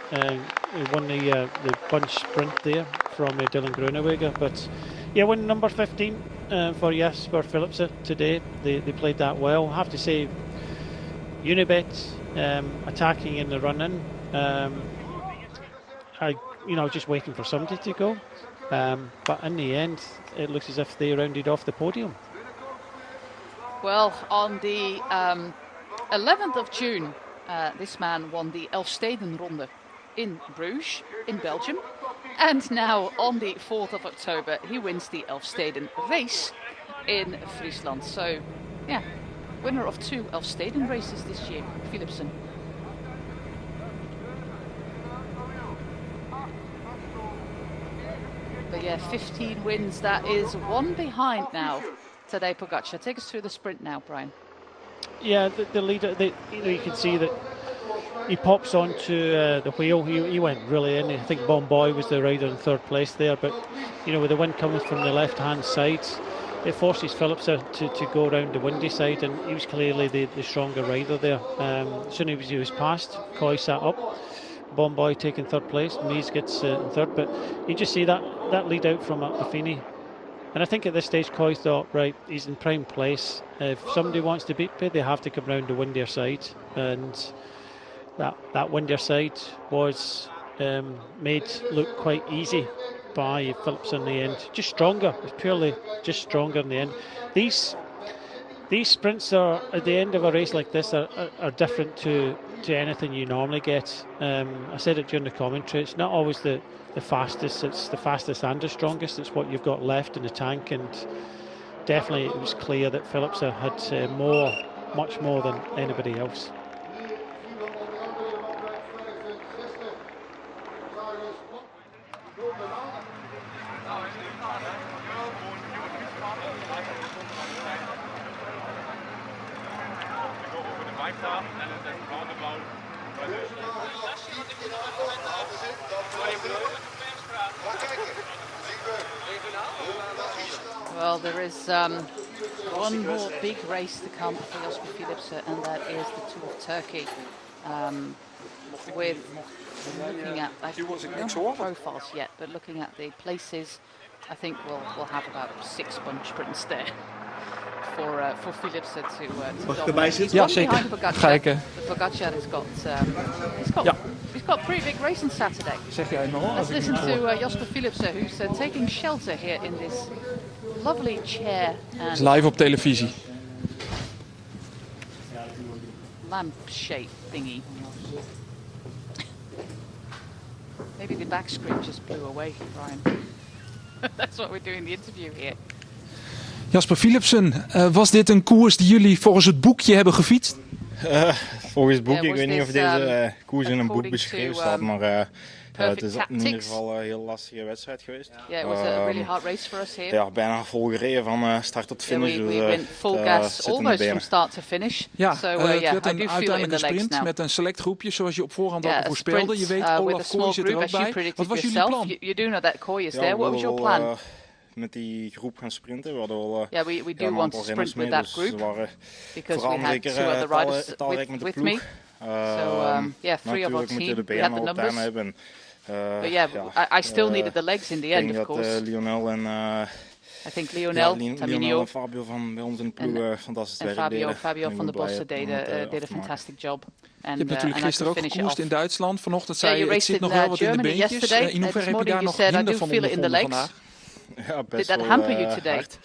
won the bunch sprint there from Dylan Groenewegen. But yeah, win number 15 for Jasper Philipsen today. They played that well. I have to say, Unibet attacking in the run-in. I was just waiting for somebody to go, but in the end, it looks as if they rounded off the podium. Well, on the 11th of June. This man won the Elfsteden Ronde in Bruges, in Belgium. And now on the 4th of October, he wins the Elfsteden race in Friesland. So, yeah, winner of 2 Elfsteden races this year, Philipsen. But yeah, 15 wins, that is 1 behind now. Tadej Pogačar. Take us through the sprint now, Brian. Yeah, the leader, you can see that he pops onto the wheel. He went really in. I think Bomboy was the rider in 3rd place there, but with the wind coming from the left-hand side, it forces Philipsen to go around the windy side, and he was clearly the stronger rider there. As soon as he was passed, Kooi sat up. Bomboy taking 3rd place, Mies gets in 3rd, but you just see that lead out from Affini. And I think at this stage, Kooi thought, right, he's in prime place. If somebody wants to beat me, they have to come round the windier side. And that windier side was made look quite easy by Phillips in the end. Just stronger. It's purely just stronger in the end. These sprints are at the end of a race like this are different to anything you normally get. I said it during the commentary. It's not always the fastest. It's the fastest and the strongest. It's what you've got left in the tank, and definitely it was clear that Phillips had much more than anybody else. Well, there is one more big race to come for Jasper Philipsen, and that is the Tour of Turkey. With looking at, I don't have profiles yet, but looking at the places, I think we'll have about 6 sprints there for Philipsen to dominate. He's Ja, one zeker. behind Pogacar. Ga ik, Pogacar he's got a pretty big race on Saturday. zeg jij maar hoor. Let's listen to Jasper Philipsen, who's taking shelter here in this lovely chair is and live op televisie. lampshade thingy. Maybe the back screen just blew away, Brian. That's what we're doing the interview here. Jasper Philipsen, was dit een koers die jullie volgens het boekje hebben gefietst? Volgens het boekje, Yeah, ik weet niet of was deze this, koers in een boek according beschreven to, staat, maar het is in ieder tactics. geval een heel lastige wedstrijd geweest. Yeah, it was a really hard race for us here. Ja, bijna vol gereden van start tot Yeah, finish. we went full gas almost from start to finish. Ja, So het yeah, werd I do feel it in uiteindelijk the een legs sprint now. met een select groepje, zoals je op voorhand al Yeah, a voorspelde. sprint Je weet, with a Olaf small Kooi zit er group, ook as you bij. predicted Wat was jullie yourself. plan? You do know that Kooi is Ja, there. we What was your wilden plan? met die groep gaan sprinten. We hadden wel Yeah, we do een want to aantal sprint renners with mee, that dus group we waren because vooral we had zeker 2 other riders talrijk met de with ploeg. me. So yeah, 3 of our Natuurlijk moet je team. de We had benen the al op numbers. time hebben. But yeah, I still needed the legs in the Ik end, denk of dat course. Lionel en I think ja, Lionel, Lionel Taminio, en Fabio van bij ons in de ploeg fantastisch and werk deden. Fabio En van ik der ben blij Bossen om did a het af te maken. fantastic job. Je And, hebt natuurlijk and I gisteren could ook finish it gekoerst off. in Duitsland. Vanochtend Yeah, zei je, you het raced zit in nog wel wat in de Germany beentjes. yesterday. In hoeverre This heb je daar morning you nog said, I hinder do van feel it in the ondervonden legs. vandaag? Ja, Did best that wel hamper you today? hard.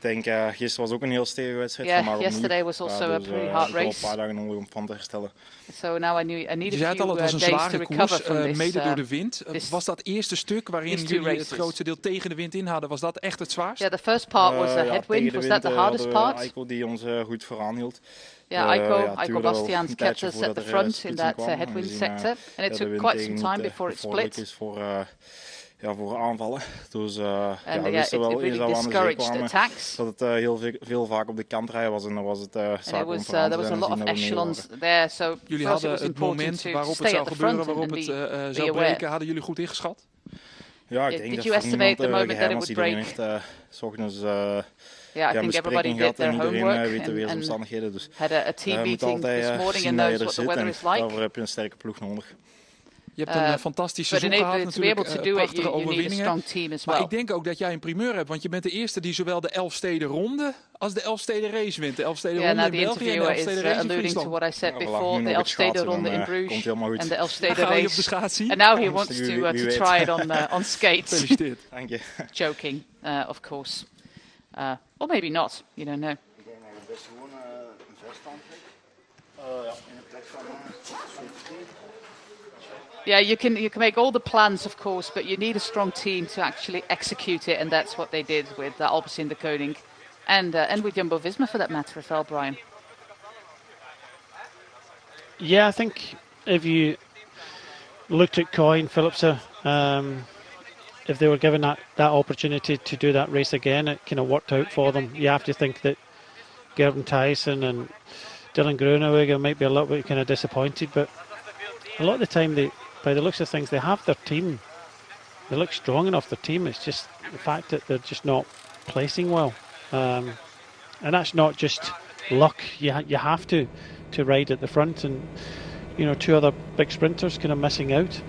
Ik denk, gisteren was ook een heel stevige wedstrijd. Yeah, vandaag opnieuw. yesterday was also a dus, pretty hard ik heb wel race. een paar dagen nodig om van te herstellen. So now I need Je a zei het al, few het was een days to zware recover koers, from this. mede door de wind. this- Was dat eerste stuk waarin these two jullie het races. grootste deel tegen de wind in hadden, was dat echt het zwaarst? Yeah, the first part was a Ja, headwind. tegen de Was that the wind, hardest hadden we part? Aiko die ons goed vooraan hield. Yeah, Aiko het duurde wel Bastiaans een kept tijdje us at voordat the er, front in splitsing that kwam, headwind aangezien, sector. And it de took wind quite tegen some time niet, before it gevaarlijk split. is voor aanvallen. Dus And we yeah, wisten wel it eens really dat we aan de zee discouraged kwamen attacks. dat het heel vaak op de kant rijden was. En dan was het And zaak it om was, vooraan there te was a zijn lot en of zien dat we neer echelons waren. there. So Jullie first it hadden was het important moment to waarop het stay zou at the gebeuren, front waarop and het be zou aware. breken, hadden jullie goed ingeschat? Ja, ik Did denk dat you voor estimate niemand the moment that geheim it als would iedereen break? heeft 's ochtends Yeah, I think everybody bespreking did gehad their en iedereen homework weet de and weersomstandigheden. Dus had a team je moet meeting altijd this morning zien and dat je knows er what the zit. weather En is like. daarvoor heb je een sterke ploeg nodig. Je hebt een fantastisch But seizoen gehad to be able natuurlijk, to do it, prachtige you need a overwinningen. strong team as Maar well. ik denk ook dat jij een primeur hebt, want je bent de eerste die zowel de Elfsteden Ronde als de Elfsteden Race wint. De Elfsteden Yeah, Ronde now in the België en de interviewer is Elfsteden Race in alluding to Friesland. what I said Ja, we before, lachen nu the nog het Elfsteden schaatsen, Ronde dan, in komt Bruges helemaal goed. and the Ga Elfsteden je op de race. schaatsie? And now he Ja, wants wie to weet. try it on skates. Gefeliciteerd. Dank je. Joking, of course. Or maybe not, you don't know. Ik denk dat je best gewoon een verstand hebt. Ja, in de plek van Yeah, you can make all the plans, of course, but you need a strong team to actually execute it, and that's what they did with Alpecin de Koning, and with Jumbo-Visma for that matter as well, Brian. Yeah, I think if you looked at Coy and Philipsen, if they were given that opportunity to do that race again, it kind of worked out for them. You have to think that Gerben Tyson and Dylan Groenewegen might be a little bit kind of disappointed, but a lot of the time, by the looks of things, they have their team. They look strong enough, their team. It's just the fact that they're just not placing well. And that's not just luck. You have to ride at the front, and you know, 2 other big sprinters kind of missing out.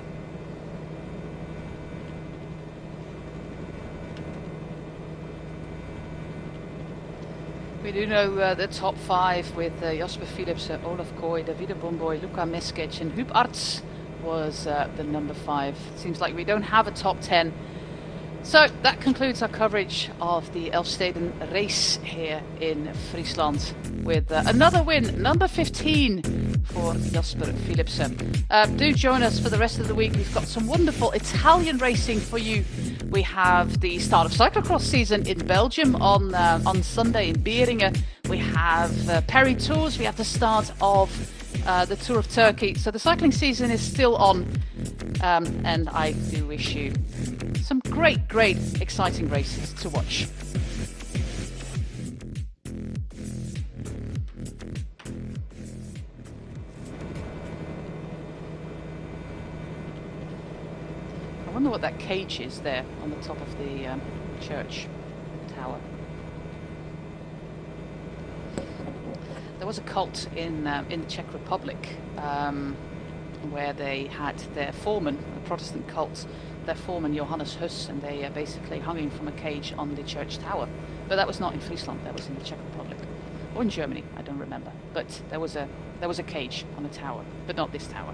We do know the top 5 with Jasper Philipsen, Olaf Kooi, Davide Bomboy, Luca Meskic and Huub Arts was the number 5. Seems like we don't have a top 10. So that concludes our coverage of the Elfsteden race here in Friesland with another win, number 15 for Jasper Philipsen. Do join us for the rest of the week. We've got some wonderful Italian racing for you. We have the start of cyclocross season in Belgium on Sunday in Beringen. We have Perry Tours. We have the start of the Tour of Turkey. So the cycling season is still on, and I do wish you some great, exciting races to watch. I wonder what that cage is there on the top of the church tower. There was a cult in the Czech Republic where they had their foreman, a Protestant cult, their foreman Johannes Hus, and they basically hung him from a cage on the church tower. But that was not in Friesland, that was in the Czech Republic. Or in Germany, I don't remember. But there was a cage on a tower, but not this tower.